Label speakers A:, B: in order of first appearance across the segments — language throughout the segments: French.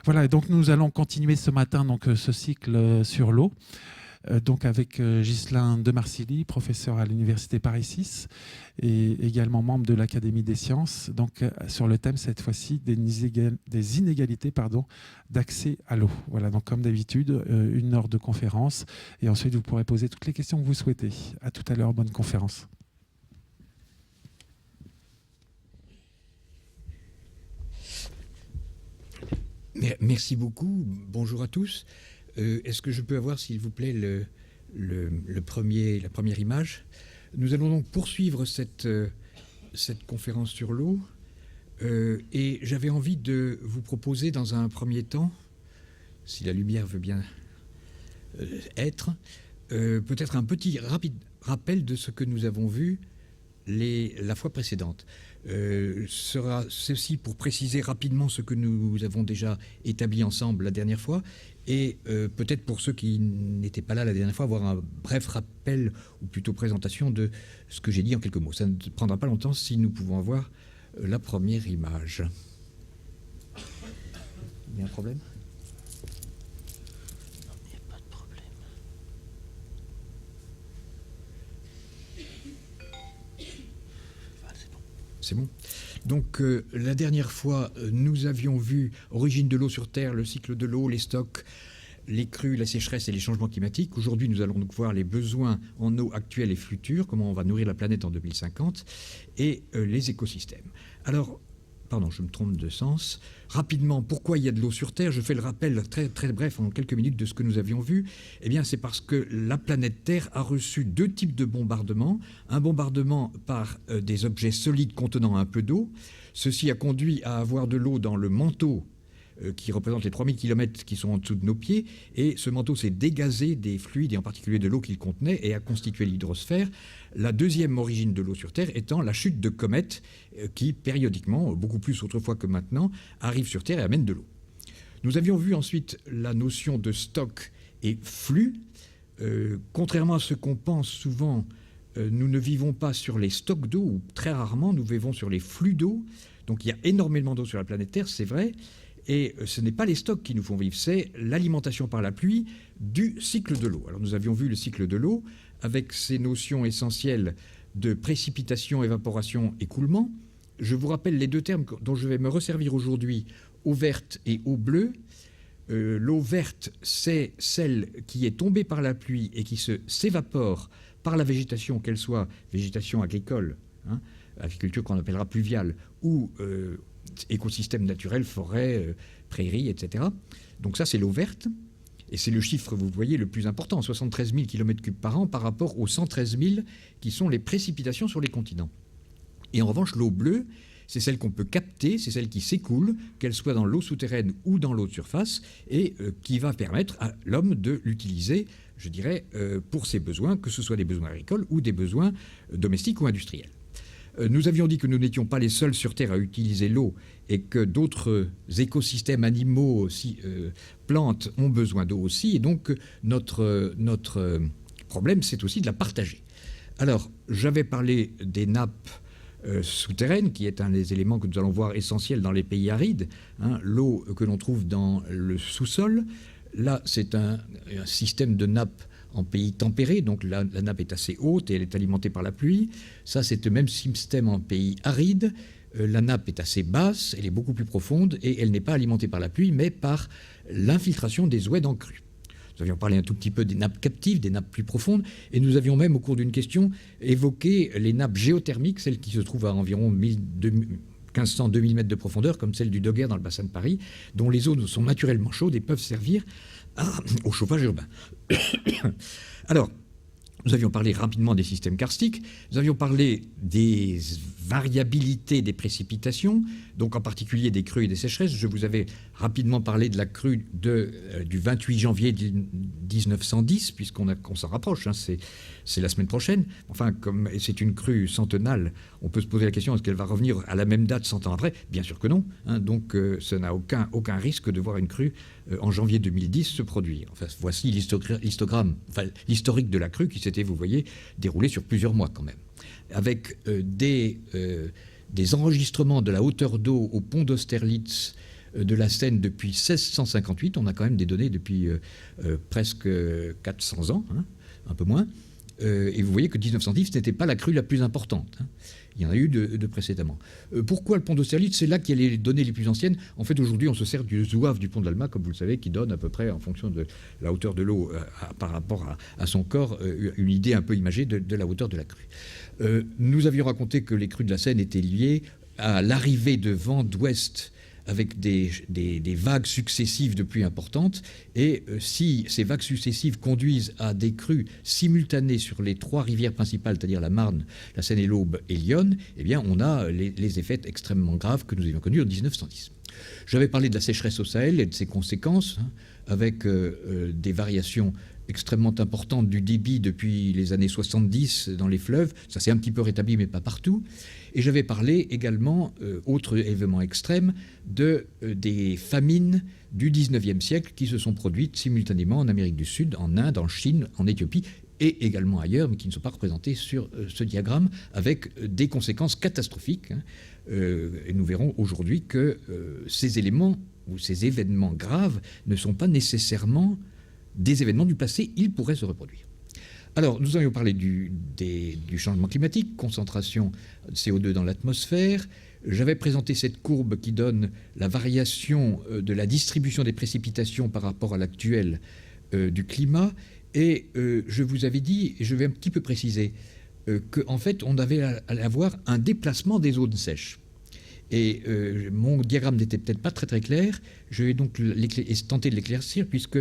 A: Voilà, et donc nous allons continuer ce matin donc, ce cycle sur l'eau, donc avec Ghislain de Marcilly, professeur à l'Université Paris 6 et également membre de l'Académie des sciences, donc sur le thème cette fois-ci des inégalités d'accès à l'eau. Voilà, donc comme d'habitude, 1 heure de conférence et ensuite vous pourrez poser toutes les questions que vous souhaitez. À tout à l'heure, bonne conférence.
B: Merci beaucoup. Bonjour à tous. Est-ce que je peux avoir, s'il vous plaît, la première image? Nous allons donc poursuivre cette conférence sur l'eau. Et j'avais envie de vous proposer, dans un premier temps, si la lumière veut bien être, peut-être un petit rapide rappel de ce que nous avons vu la fois précédente. Sera ceci pour préciser rapidement ce que nous avons déjà établi ensemble la dernière fois et peut-être pour ceux qui n'étaient pas là la dernière fois avoir un bref rappel ou plutôt présentation de ce que j'ai dit en quelques mots. Ça ne prendra pas longtemps si nous pouvons avoir la première image. Il y a un problème ? C'est bon. Donc, la dernière fois, nous avions vu origine de l'eau sur Terre, le cycle de l'eau, les stocks, les crues, la sécheresse et les changements climatiques. Aujourd'hui, nous allons donc voir les besoins en eau actuels et futurs, comment on va nourrir la planète en 2050, et les écosystèmes. Alors, pardon, je me trompe de sens. Rapidement, pourquoi il y a de l'eau sur Terre? Je fais le rappel très, très bref en quelques minutes de ce que nous avions vu. Eh bien, c'est parce que la planète Terre a reçu 2 types de bombardements. Un bombardement par des objets solides contenant un peu d'eau. Ceci a conduit à avoir de l'eau dans le manteau qui représente les 3000 km qui sont en dessous de nos pieds. Et ce manteau s'est dégazé des fluides, et en particulier de l'eau qu'il contenait, et a constitué l'hydrosphère. La deuxième origine de l'eau sur Terre étant la chute de comètes qui, périodiquement, beaucoup plus autrefois que maintenant, arrivent sur Terre et amènent de l'eau. Nous avions vu ensuite la notion de stock et flux. Contrairement à ce qu'on pense souvent, nous ne vivons pas sur les stocks d'eau, ou très rarement, nous vivons sur les flux d'eau. Donc il y a énormément d'eau sur la planète Terre, c'est vrai. Et ce n'est pas les stocks qui nous font vivre, c'est l'alimentation par la pluie du cycle de l'eau. Alors nous avions vu le cycle de l'eau avec ses notions essentielles de précipitation, évaporation, écoulement. Je vous rappelle les 2 termes dont je vais me resservir aujourd'hui, eau verte et eau bleue. L'eau verte, c'est celle qui est tombée par la pluie et qui s'évapore par la végétation, qu'elle soit végétation agricole, agriculture qu'on appellera pluviale, ou écosystème naturel, forêt, prairies, etc. Donc ça, c'est l'eau verte. Et c'est le chiffre, vous voyez, le plus important, 73 000 km3 par an par rapport aux 113 000 qui sont les précipitations sur les continents. Et en revanche, l'eau bleue, c'est celle qu'on peut capter, c'est celle qui s'écoule, qu'elle soit dans l'eau souterraine ou dans l'eau de surface, et qui va permettre à l'homme de l'utiliser, je dirais, pour ses besoins, que ce soit des besoins agricoles ou des besoins domestiques ou industriels. Nous avions dit que nous n'étions pas les seuls sur Terre à utiliser l'eau et que d'autres écosystèmes animaux aussi, plantes, ont besoin d'eau aussi. Et donc, notre problème, c'est aussi de la partager. Alors, j'avais parlé des nappes souterraines, qui est un des éléments que nous allons voir essentiels dans les pays arides. L'eau que l'on trouve dans le sous-sol. Là, c'est un système de nappes en pays tempéré, donc la nappe est assez haute et elle est alimentée par la pluie. Ça, c'est le même système en pays aride. La nappe est assez basse, elle est beaucoup plus profonde et elle n'est pas alimentée par la pluie, mais par l'infiltration des oueds en crue. Nous avions parlé un tout petit peu des nappes captives, des nappes plus profondes, et nous avions même, au cours d'une question, évoqué les nappes géothermiques, celles qui se trouvent à environ 1500-2000 mètres de profondeur, comme celle du Doguer dans le bassin de Paris, dont les eaux sont naturellement chaudes et peuvent servir au chauffage urbain. Alors, nous avions parlé rapidement des systèmes karstiques, nous avions parlé des variabilités des précipitations, donc en particulier des crues et des sécheresses. Je vous avais rapidement parlé de la crue du 28 janvier 1910, puisqu'on s'en rapproche, c'est la semaine prochaine. Enfin, comme c'est une crue centennale, on peut se poser la question, est-ce qu'elle va revenir à la même date 100 ans après? Bien sûr que non. Donc, ça n'a aucun risque de voir une crue en janvier 2010 se produire. Enfin, voici l'histogramme, l'historique de la crue qui s'était, vous voyez, déroulé sur plusieurs mois quand même, avec des enregistrements de la hauteur d'eau au pont d'Austerlitz de la Seine depuis 1658. On a quand même des données depuis presque 400 ans, hein, un peu moins. Et vous voyez que 1910, ce n'était pas la crue la plus importante, hein. Il y en a eu de précédemment. Pourquoi le pont d'Austerlitz? C'est là qu'il y a les données les plus anciennes. En fait, aujourd'hui, on se sert du zouave du pont d'Alma, comme vous le savez, qui donne à peu près, en fonction de la hauteur de l'eau par rapport à son corps, une idée un peu imagée de la hauteur de la crue. Nous avions raconté que les crues de la Seine étaient liées à l'arrivée de vents d'ouest avec des vagues successives de pluie importantes. Et si ces vagues successives conduisent à des crues simultanées sur les 3 rivières principales, c'est-à-dire la Marne, la Seine et l'Aube et l'Yonne, eh bien, on a les effets extrêmement graves que nous avions connus en 1910. J'avais parlé de la sécheresse au Sahel et de ses conséquences, hein, avec des variations extrêmement importante du débit depuis les années 70 dans les fleuves. Ça s'est un petit peu rétabli, mais pas partout. Et j'avais parlé également, autre événement extrême, des famines du 19e siècle qui se sont produites simultanément en Amérique du Sud, en Inde, en Chine, en Éthiopie et également ailleurs, mais qui ne sont pas représentées sur ce diagramme, avec des conséquences catastrophiques, hein. Et nous verrons aujourd'hui que ces éléments ou ces événements graves ne sont pas nécessairement des événements du passé, ils pourraient se reproduire. Alors, nous avions parlé du changement climatique, concentration de CO2 dans l'atmosphère. J'avais présenté cette courbe qui donne la variation de la distribution des précipitations par rapport à l'actuel du climat. Et je vous avais dit, et je vais un petit peu préciser, qu'en fait, on avait à avoir un déplacement des zones sèches. Et mon diagramme n'était peut-être pas très très clair. Je vais donc tenter de l'éclaircir, puisque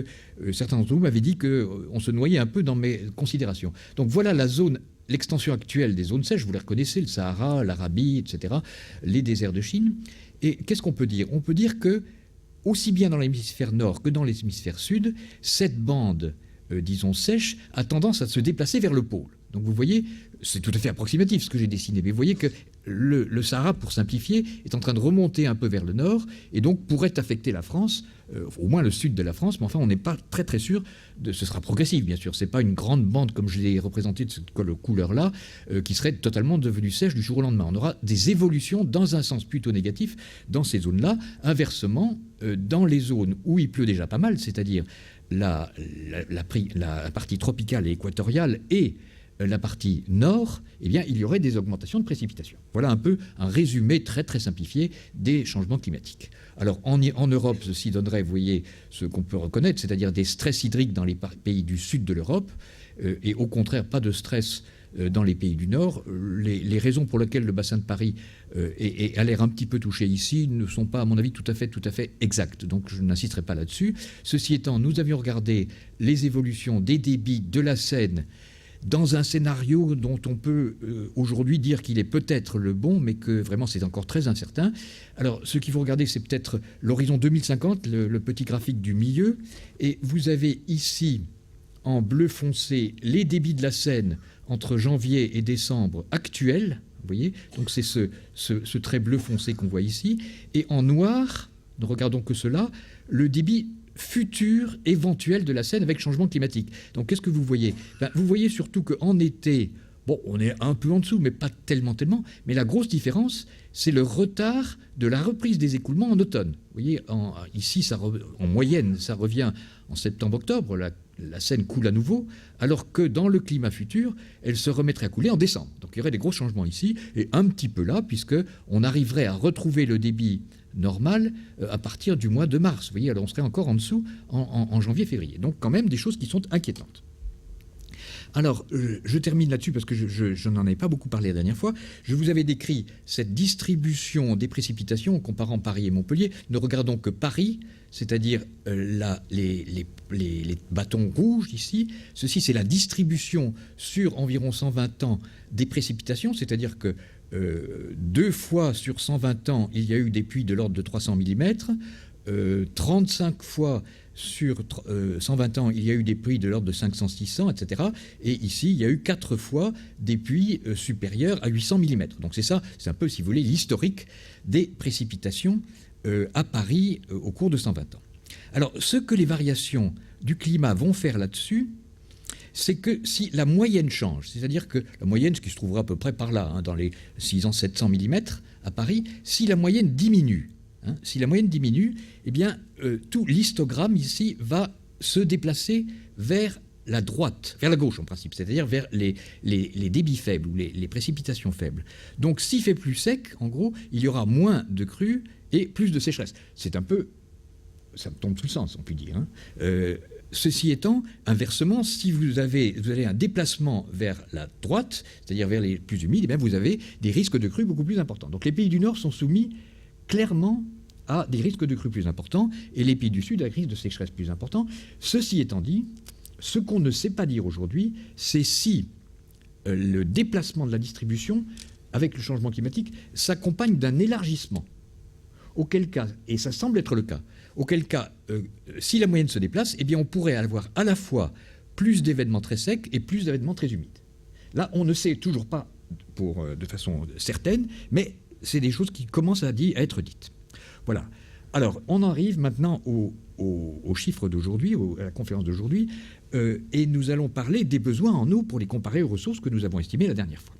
B: certains d'entre vous m'avaient dit qu'on se noyait un peu dans mes considérations. Donc voilà la zone, l'extension actuelle des zones sèches. Vous les reconnaissez, le Sahara, l'Arabie, etc., les déserts de Chine. Et qu'est-ce qu'on peut dire? On peut dire que, aussi bien dans l'hémisphère nord que dans l'hémisphère sud, cette bande, disons, sèche, a tendance à se déplacer vers le pôle. Donc vous voyez, c'est tout à fait approximatif ce que j'ai dessiné, mais vous voyez que le Sahara, pour simplifier, est en train de remonter un peu vers le nord et donc pourrait affecter la France, au moins le sud de la France, mais enfin on n'est pas très très sûr, ce sera progressif bien sûr, c'est pas une grande bande comme je l'ai représenté de cette couleur-là, qui serait totalement devenue sèche du jour au lendemain. On aura des évolutions dans un sens plutôt négatif dans ces zones-là. Inversement, dans les zones où il pleut déjà pas mal, c'est-à-dire la partie tropicale et équatoriale et la partie nord, eh bien, il y aurait des augmentations de précipitations. Voilà un peu un résumé très très simplifié des changements climatiques. Alors en Europe, ceci donnerait, vous voyez, ce qu'on peut reconnaître, c'est-à-dire des stress hydriques dans les pays du sud de l'Europe, et au contraire pas de stress dans les pays du Nord. Les raisons pour lesquelles le bassin de Paris a l'air un petit peu touché ici ne sont pas, à mon avis, tout à fait exactes. Donc je n'insisterai pas là-dessus. Ceci étant, nous avions regardé les évolutions des débits de la Seine dans un scénario dont on peut aujourd'hui dire qu'il est peut-être le bon, mais que vraiment c'est encore très incertain. Alors ce qu'il faut regarder, c'est peut-être l'horizon 2050, le petit graphique du milieu. Et vous avez ici, en bleu foncé, les débits de la Seine entre janvier et décembre actuels. Vous voyez, donc c'est ce trait bleu foncé qu'on voit ici. Et en noir, ne regardons que cela, le débit futur éventuel de la Seine avec changement climatique. Donc qu'est-ce que vous voyez? Vous voyez surtout qu'en été, bon, on est un peu en dessous, mais pas tellement. Mais la grosse différence, c'est le retard de la reprise des écoulements en automne. Vous voyez, ici, en moyenne, ça revient en septembre-octobre, la Seine coule à nouveau, alors que dans le climat futur, elle se remettrait à couler en décembre. Donc il y aurait des gros changements ici, et un petit peu là, puisqu'on arriverait à retrouver le débit normal à partir du mois de mars. Vous voyez, alors on serait encore en dessous en janvier-février. Donc quand même des choses qui sont inquiétantes. Alors, je termine là-dessus parce que je n'en ai pas beaucoup parlé la dernière fois. Je vous avais décrit cette distribution des précipitations en comparant Paris et Montpellier. Ne regardons que Paris, c'est-à-dire les bâtons rouges ici. Ceci, c'est la distribution sur environ 120 ans des précipitations, c'est-à-dire que 2 fois sur 120 ans, il y a eu des pluies de l'ordre de 300 mm. 35 fois sur 120 ans, il y a eu des pluies de l'ordre de 500-600, etc. Et ici, il y a eu 4 fois des pluies supérieures à 800 mm. Donc c'est ça, c'est un peu, si vous voulez, l'historique des précipitations à Paris au cours de 120 ans. Alors, ce que les variations du climat vont faire là-dessus, c'est que si la moyenne change, c'est-à-dire que la moyenne, ce qui se trouvera à peu près par là, dans les 600-700 mm à Paris, si la moyenne diminue, hein, si la moyenne diminue, eh bien, tout l'histogramme ici va se déplacer vers la droite, vers la gauche en principe, c'est-à-dire vers les débits faibles ou les précipitations faibles. Donc s'il fait plus sec, en gros, il y aura moins de crues et plus de sécheresse. C'est un peu... ça tombe sous le sens, on peut dire. Hein. Ceci étant, inversement, si vous avez un déplacement vers la droite, c'est-à-dire vers les plus humides, eh bien vous avez des risques de crues beaucoup plus importants. Donc les pays du Nord sont soumis clairement à des risques de crues plus importants et les pays du Sud à des risques de sécheresse plus importants. Ceci étant dit, ce qu'on ne sait pas dire aujourd'hui, c'est si le déplacement de la distribution avec le changement climatique s'accompagne d'un élargissement. Auquel cas, et ça semble être le cas, auquel cas, si la moyenne se déplace, eh bien on pourrait avoir à la fois plus d'événements très secs et plus d'événements très humides. Là, on ne sait toujours pas de façon certaine, mais c'est des choses qui commencent à être dites. Voilà. Alors, on arrive maintenant aux chiffres d'aujourd'hui, à la conférence d'aujourd'hui, et nous allons parler des besoins en eau pour les comparer aux ressources que nous avons estimées la dernière fois.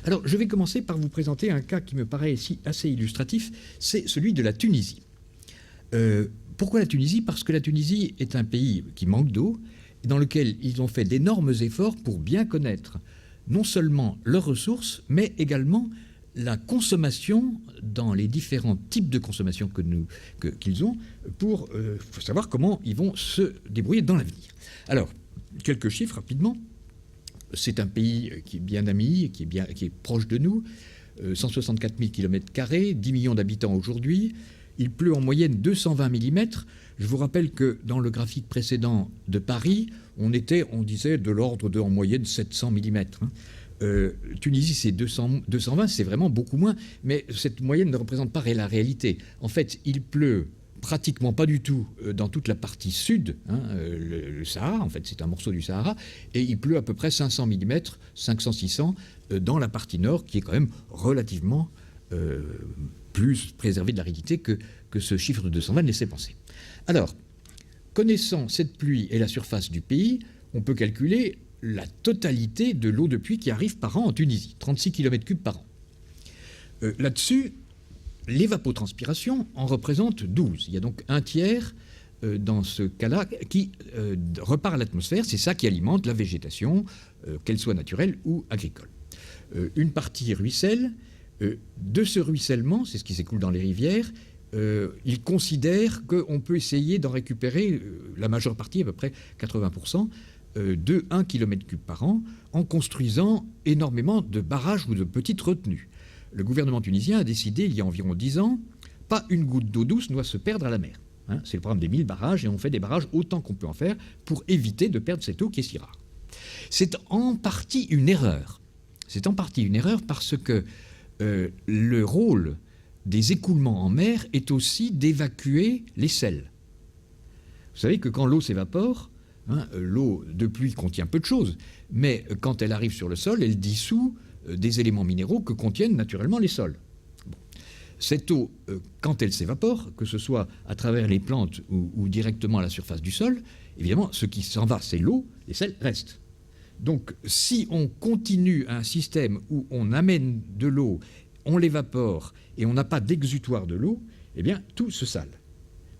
B: Alors, je vais commencer par vous présenter un cas qui me paraît ici assez illustratif, c'est celui de la Tunisie. Pourquoi la Tunisie? Parce que la Tunisie est un pays qui manque d'eau, dans lequel ils ont fait d'énormes efforts pour bien connaître non seulement leurs ressources, mais également la consommation dans les différents types de consommation qu'ils ont pour savoir comment ils vont se débrouiller dans l'avenir. Alors, quelques chiffres rapidement. C'est un pays qui est bien ami, qui est proche de nous, 164 000 km², 10 millions d'habitants aujourd'hui. Il pleut en moyenne 220 mm. Je vous rappelle que dans le graphique précédent de Paris, on disait de l'ordre de en moyenne 700 mm. Tunisie, c'est 220, c'est vraiment beaucoup moins, mais cette moyenne ne représente pas la réalité. En fait, il pleut pratiquement pas du tout dans toute la partie sud, hein, le Sahara, en fait, c'est un morceau du Sahara, et il pleut à peu près 500 mm, 500-600 dans la partie nord, qui est quand même relativement plus préservée de la réalité que ce chiffre de 220 laissait penser. Alors, connaissant cette pluie et la surface du pays, on peut calculer la totalité de l'eau de pluie qui arrive par an en Tunisie, 36 km³ par an. Là-dessus, l'évapotranspiration en représente 12. Il y a donc un tiers dans ce cas-là qui repart à l'atmosphère. C'est ça qui alimente la végétation, qu'elle soit naturelle ou agricole. Une partie ruisselle. De ce ruissellement, c'est ce qui s'écoule dans les rivières, ils considèrent qu'on peut essayer d'en récupérer la majeure partie, à peu près 80%, de 1 km³ par an, en construisant énormément de barrages ou de petites retenues. Le gouvernement tunisien a décidé, il y a environ 10 ans, pas une goutte d'eau douce ne doit se perdre à la mer. Hein, c'est le programme des 1000 barrages, et on fait des barrages autant qu'on peut en faire pour éviter de perdre cette eau qui est si rare. C'est en partie une erreur. C'est en partie une erreur parce que le rôle des écoulements en mer est aussi d'évacuer les sels. Vous savez que quand l'eau s'évapore, hein, l'eau de pluie contient peu de choses, mais quand elle arrive sur le sol, elle dissout des éléments minéraux que contiennent naturellement les sols. Bon. Cette eau, quand elle s'évapore, que ce soit à travers les plantes ou directement à la surface du sol, évidemment, ce qui s'en va, c'est l'eau, les sels restent. Donc, si on continue un système où on amène de l'eau, on l'évapore et on n'a pas d'exutoire de l'eau, eh bien, tout se sale.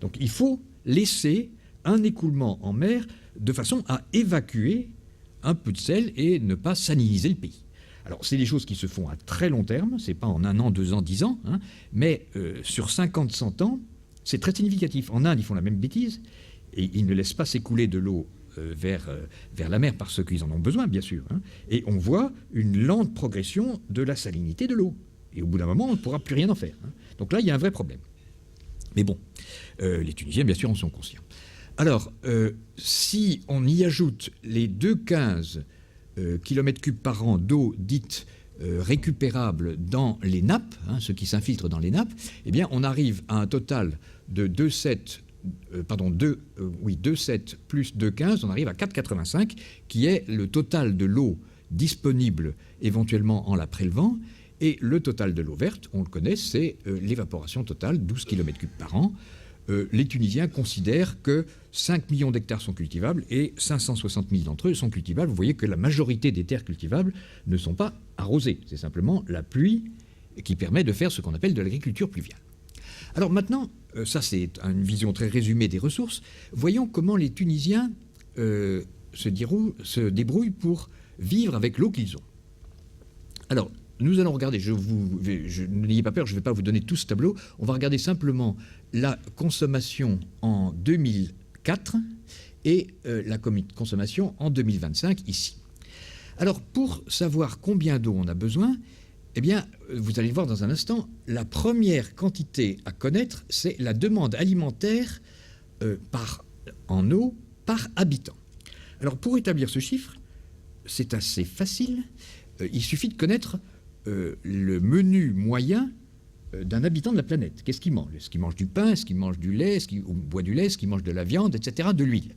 B: Donc, il faut laisser un écoulement en mer de façon à évacuer un peu de sel et ne pas saliniser le pays. Alors, c'est des choses qui se font à très long terme, c'est pas en 1 an, 2 ans, 10 ans, hein, mais sur 50, 100 ans, c'est très significatif. En Inde, ils font la même bêtise et ils ne laissent pas s'écouler de l'eau vers la mer parce qu'ils en ont besoin, bien sûr. Hein, et on voit une lente progression de la salinité de l'eau. Et au bout d'un moment, on ne pourra plus rien en faire. Hein. Donc là, il y a un vrai problème. Mais bon, les Tunisiens, bien sûr, en sont conscients. Alors, si on y ajoute les 2,15 km³ par an d'eau dite récupérable dans les nappes, hein, ce qui s'infiltre dans les nappes, eh bien, on arrive à un total de 2,7 plus 2,15, on arrive à 4,85, qui est le total de l'eau disponible éventuellement en la prélevant. Et le total de l'eau verte, on le connaît, c'est l'évaporation totale, 12 km³ par an. Les Tunisiens considèrent que 5 millions d'hectares sont cultivables et 560 000 d'entre eux sont cultivables. Vous voyez que la majorité des terres cultivables ne sont pas arrosées. C'est simplement la pluie qui permet de faire ce qu'on appelle de l'agriculture pluviale. Alors maintenant, ça c'est une vision très résumée des ressources. Voyons comment les Tunisiens se débrouillent pour vivre avec l'eau qu'ils ont. Alors, nous allons regarder, n'ayez pas peur, je ne vais pas vous donner tout ce tableau, on va regarder simplement la consommation en 2004 et la consommation en 2025 ici. Alors, pour savoir combien d'eau on a besoin, eh bien, vous allez le voir dans un instant, la première quantité à connaître, c'est la demande alimentaire en eau par habitant. Alors, pour établir ce chiffre, c'est assez facile. Il suffit de connaître le menu moyen d'un habitant de la planète. Qu'est-ce qu'il mange? Est-ce qu'il mange du pain? Est-ce qu'il mange du lait? Est-ce qu'il boit du lait? Est-ce qu'il mange de la viande, etc., de l'huile?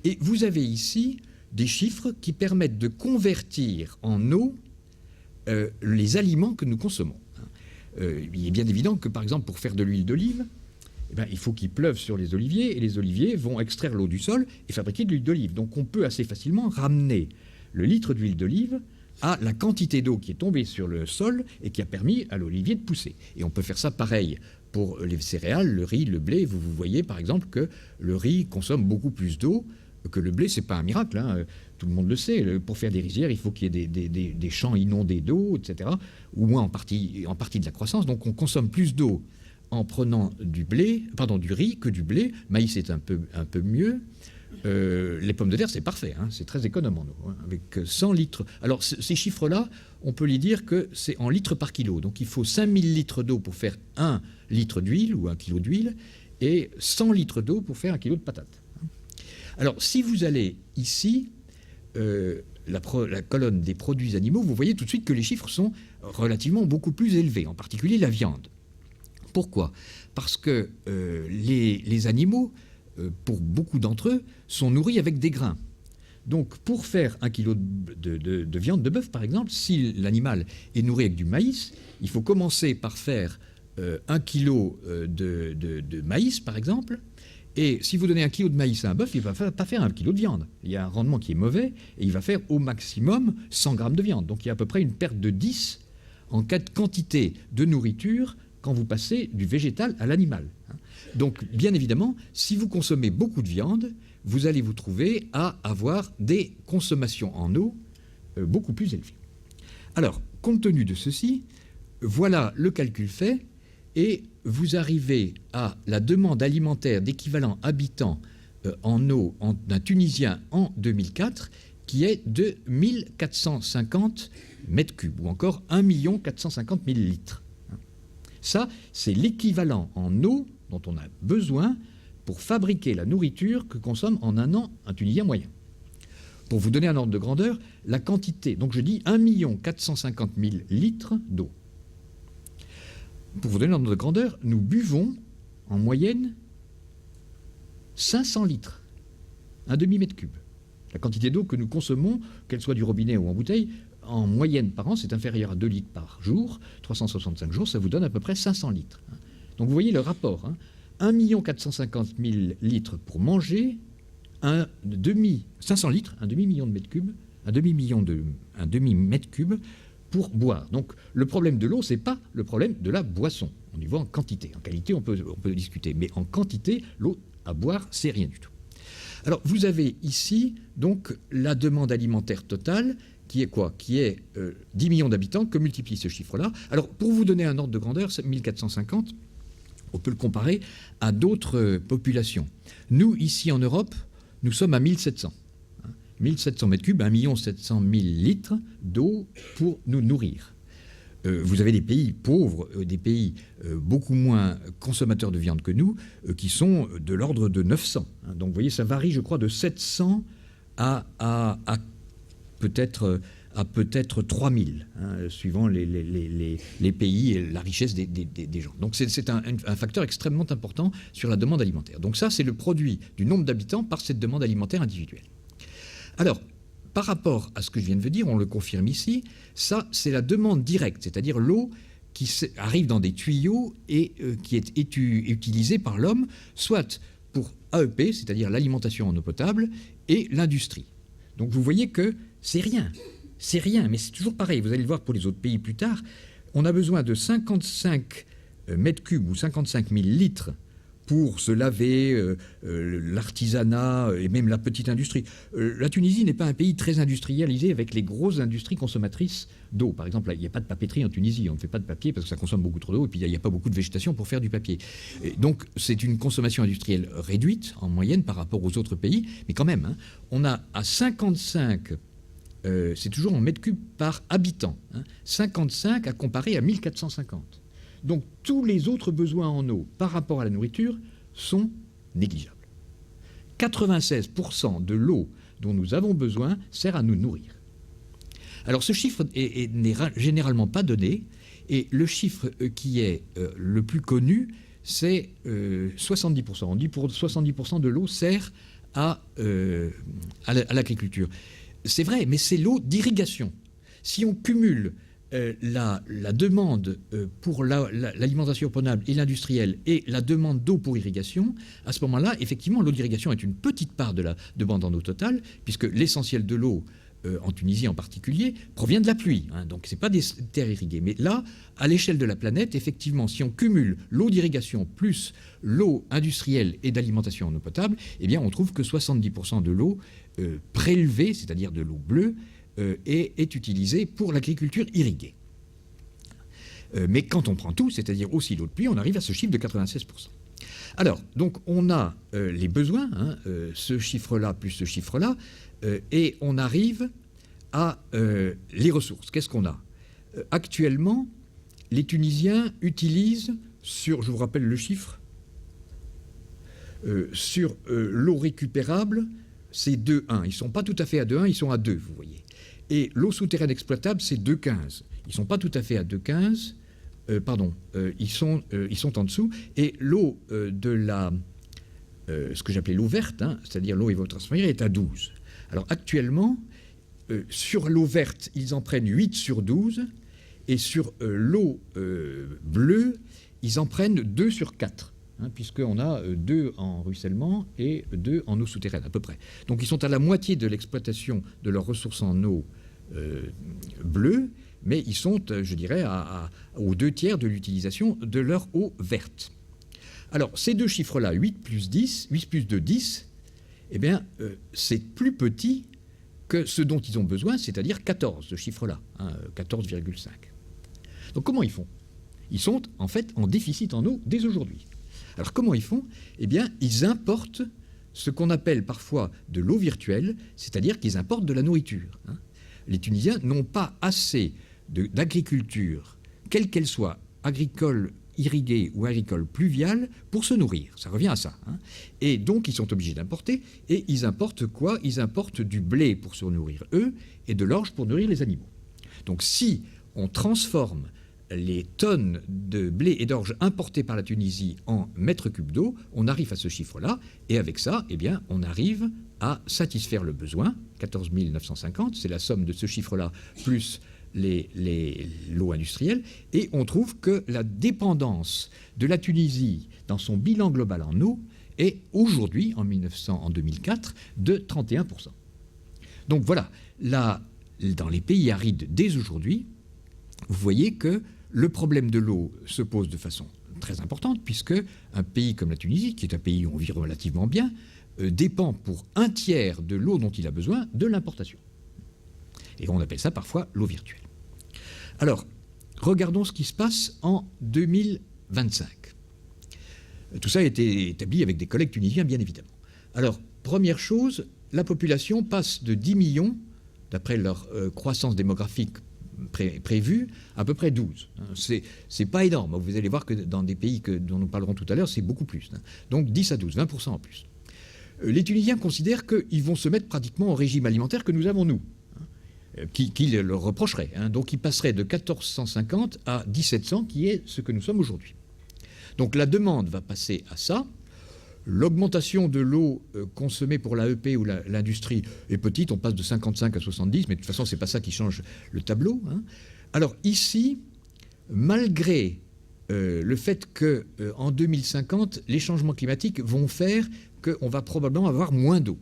B: Et vous avez ici des chiffres qui permettent de convertir en eau les aliments que nous consommons. Il est bien évident que, par exemple, pour faire de l'huile d'olive, il faut qu'il pleuve sur les oliviers, et les oliviers vont extraire l'eau du sol et fabriquer de l'huile d'olive. Donc on peut assez facilement ramener le litre d'huile d'olive à la quantité d'eau qui est tombée sur le sol et qui a permis à l'olivier de pousser. Et on peut faire ça pareil pour les céréales, le riz, le blé. Vous voyez par exemple que le riz consomme beaucoup plus d'eau que le blé. C'est pas un miracle, hein. Tout le monde le sait. Pour faire des rizières, il faut qu'il y ait des champs inondés d'eau, etc. Ou moins en partie de la croissance. Donc on consomme plus d'eau en prenant du riz que du blé. Maïs est un peu mieux. Les pommes de terre, c'est parfait, hein, c'est très économe en eau, hein, avec 100 litres. Alors, ces chiffres-là, on peut les dire que c'est en litres par kilo. Donc, il faut 5000 litres d'eau pour faire 1 litre d'huile ou 1 kilo d'huile et 100 litres d'eau pour faire 1 kilo de patates. Alors, si vous allez ici, la colonne des produits animaux, vous voyez tout de suite que les chiffres sont relativement beaucoup plus élevés, en particulier la viande. Pourquoi? Parce que les animaux, pour beaucoup d'entre eux, sont nourris avec des grains. Donc, pour faire 1 kilo de viande de bœuf, par exemple, si l'animal est nourri avec du maïs, il faut commencer par faire 1 kilo de maïs, par exemple. Et si vous donnez 1 kilo de maïs à un bœuf, il ne va pas faire 1 kilo de viande. Il y a un rendement qui est mauvais et il va faire au maximum 100 grammes de viande. Donc, il y a à peu près une perte de 10 en cas de quantité de nourriture quand vous passez du végétal à l'animal. Donc, bien évidemment, si vous consommez beaucoup de viande, vous allez vous trouver à avoir des consommations en eau beaucoup plus élevées. Alors, compte tenu de ceci, voilà le calcul fait, et vous arrivez à la demande alimentaire d'équivalent habitant en eau d'un Tunisien en 2004, qui est de 1450 mètres cubes, ou encore 1 450 000 litres. Ça, c'est l'équivalent en eau dont on a besoin pour fabriquer la nourriture que consomme en un an un Tunisien moyen. Pour vous donner un ordre de grandeur, la quantité, donc je dis 1 450 000 litres d'eau. Pour vous donner un ordre de grandeur, nous buvons en moyenne 500 litres, un demi-mètre cube. La quantité d'eau que nous consommons, qu'elle soit du robinet ou en bouteille, en moyenne par an, c'est inférieur à 2 litres par jour. 365 jours, ça vous donne à peu près 500 litres. Donc vous voyez le rapport. 1 450 000 litres pour manger, 500 litres, un demi-million de mètres cubes, un demi-mètre cube pour boire. Donc le problème de l'eau, ce n'est pas le problème de la boisson. On y voit en quantité. En qualité, on peut discuter. Mais en quantité, l'eau à boire, c'est rien du tout. Alors vous avez ici donc la demande alimentaire totale, qui est quoi? Qui est 10 millions d'habitants, que multiplie ce chiffre-là. Alors pour vous donner un ordre de grandeur, 1450, on peut le comparer à d'autres populations. Nous, ici en Europe, nous sommes à 1700. 1700 mètres cubes, 1 700 000 litres d'eau pour nous nourrir. Vous avez des pays pauvres, des pays beaucoup moins consommateurs de viande que nous, qui sont de l'ordre de 900. Donc vous voyez, ça varie, je crois, de 700 à peut-être 3000, suivant les pays et la richesse des gens. Donc c'est un facteur extrêmement important sur la demande alimentaire. Donc ça, c'est le produit du nombre d'habitants par cette demande alimentaire individuelle. Alors, par rapport à ce que je viens de vous dire, on le confirme ici, ça, c'est la demande directe, c'est-à-dire l'eau qui arrive dans des tuyaux et qui est utilisée par l'homme, soit pour AEP, c'est-à-dire l'alimentation en eau potable, et l'industrie. Donc vous voyez que c'est rien, mais c'est toujours pareil. Vous allez le voir pour les autres pays plus tard. On a besoin de 55 mètres cubes ou 55 000 litres pour se laver, l'artisanat et même la petite industrie. La Tunisie n'est pas un pays très industrialisé avec les grosses industries consommatrices d'eau. Par exemple, il n'y a pas de papeterie en Tunisie, on ne fait pas de papier parce que ça consomme beaucoup trop d'eau et puis il n'y a pas beaucoup de végétation pour faire du papier. Et donc c'est une consommation industrielle réduite en moyenne par rapport aux autres pays, mais quand même, hein, on a à 55, c'est toujours en mètres cubes par habitant, hein, 55 à comparer à 1450. Donc tous les autres besoins en eau par rapport à la nourriture sont négligeables. 96% de l'eau dont nous avons besoin sert à nous nourrir. Alors ce chiffre n'est généralement pas donné, et le chiffre qui est le plus connu, c'est 70%. On dit pour 70% de l'eau sert à l'agriculture. C'est vrai, mais c'est l'eau d'irrigation. Si on cumule la demande pour l'alimentation potable et l'industrielle et la demande d'eau pour irrigation, à ce moment-là, effectivement, l'eau d'irrigation est une petite part de la demande en eau totale, puisque l'essentiel de l'eau, en Tunisie en particulier, provient de la pluie. Hein, donc ce n'est pas des terres irriguées. Mais là, à l'échelle de la planète, effectivement, si on cumule l'eau d'irrigation plus l'eau industrielle et d'alimentation en eau potable, eh bien, on trouve que 70% de l'eau prélevée, c'est-à-dire de l'eau bleue, est utilisée pour l'agriculture irriguée. Mais quand on prend tout, c'est-à-dire aussi l'eau de pluie, on arrive à ce chiffre de 96%. Alors, donc on a les besoins, hein, ce chiffre-là plus ce chiffre-là, et on arrive à les ressources. Qu'est-ce qu'on a ? Actuellement, les Tunisiens utilisent, je vous rappelle le chiffre, sur l'eau récupérable, c'est 2,1. Ils ne sont pas tout à fait à 2,1, ils sont à 2, vous voyez. Et l'eau souterraine exploitable, c'est 2,15. Ils ne sont pas tout à fait à 2,15. Ils sont en dessous. Et l'eau ce que j'appelais l'eau verte, hein, c'est-à-dire l'eau évapotranspirer, est à 12. Alors actuellement, sur l'eau verte, ils en prennent 8 sur 12. Et sur l'eau bleue, ils en prennent 2 sur 4. Hein, puisqu'on a 2 en ruissellement et 2 en eau souterraine, à peu près. Donc ils sont à la moitié de l'exploitation de leurs ressources en eau bleue, mais ils sont, je dirais, aux 2/3 de l'utilisation de leur eau verte. Alors, ces deux chiffres-là, 8 plus 2, 10, eh bien, c'est plus petit que ce dont ils ont besoin, c'est-à-dire 14, ce chiffre-là, hein, 14,5. Donc, comment ils font ? Ils sont, en fait, en déficit en eau dès aujourd'hui. Alors, comment ils font ? Eh bien, ils importent ce qu'on appelle parfois de l'eau virtuelle, c'est-à-dire qu'ils importent de la nourriture. Hein. Les Tunisiens n'ont pas assez d'agriculture, quelle qu'elle soit, agricole, irriguée ou agricole pluviale, pour se nourrir. Ça revient à ça. Hein. Et donc, ils sont obligés d'importer. Et ils importent quoi ? Ils importent du blé pour se nourrir eux et de l'orge pour nourrir les animaux. Donc, si on transforme les tonnes de blé et d'orge importées par la Tunisie en mètres cubes d'eau, on arrive à ce chiffre-là. Et avec ça, eh bien, on arrive à satisfaire le besoin, 14 950, c'est la somme de ce chiffre-là, plus l'eau industrielle, et on trouve que la dépendance de la Tunisie dans son bilan global en eau est aujourd'hui, en 2004, de 31%. Donc voilà, là, dans les pays arides dès aujourd'hui, vous voyez que le problème de l'eau se pose de façon très importante, puisque un pays comme la Tunisie, qui est un pays où on vit relativement bien, dépend pour 1/3 de l'eau dont il a besoin de l'importation. Et on appelle ça parfois l'eau virtuelle. Alors, regardons ce qui se passe en 2025. Tout ça a été établi avec des collègues tunisiens, bien évidemment. Alors, première chose, la population passe de 10 millions, d'après leur croissance démographique prévue, à peu près 12. C'est pas énorme. Vous allez voir que dans des pays dont nous parlerons tout à l'heure, c'est beaucoup plus. Donc 10 à 12, 20% en plus. Les Tunisiens considèrent qu'ils vont se mettre pratiquement au régime alimentaire que nous avons, nous, qui leur reprocherait. Donc ils passeraient de 1450 à 1700, qui est ce que nous sommes aujourd'hui. Donc la demande va passer à ça. L'augmentation de l'eau consommée pour l'AEP ou l'industrie est petite, on passe de 55 à 70, mais de toute façon, ce n'est pas ça qui change le tableau. Hein. Alors ici, malgré le fait qu'en 2050, les changements climatiques vont faire qu'on va probablement avoir moins d'eau.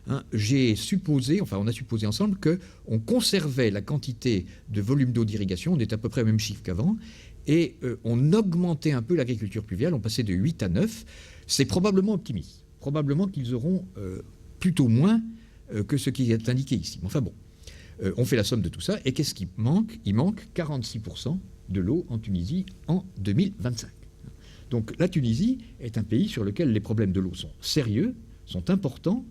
B: Hein. On a supposé ensemble qu'on conservait la quantité de volume d'eau d'irrigation, on est à peu près au même chiffre qu'avant, et on augmentait un peu l'agriculture pluviale, on passait de 8 à 9. C'est probablement optimiste. Probablement qu'ils auront plutôt moins que ce qui est indiqué ici. Enfin bon, on fait la somme de tout ça, et qu'est-ce qui manque? Il manque 46% de l'eau en Tunisie en 2025. Donc la Tunisie est un pays sur lequel les problèmes de l'eau sont sérieux, sont importants,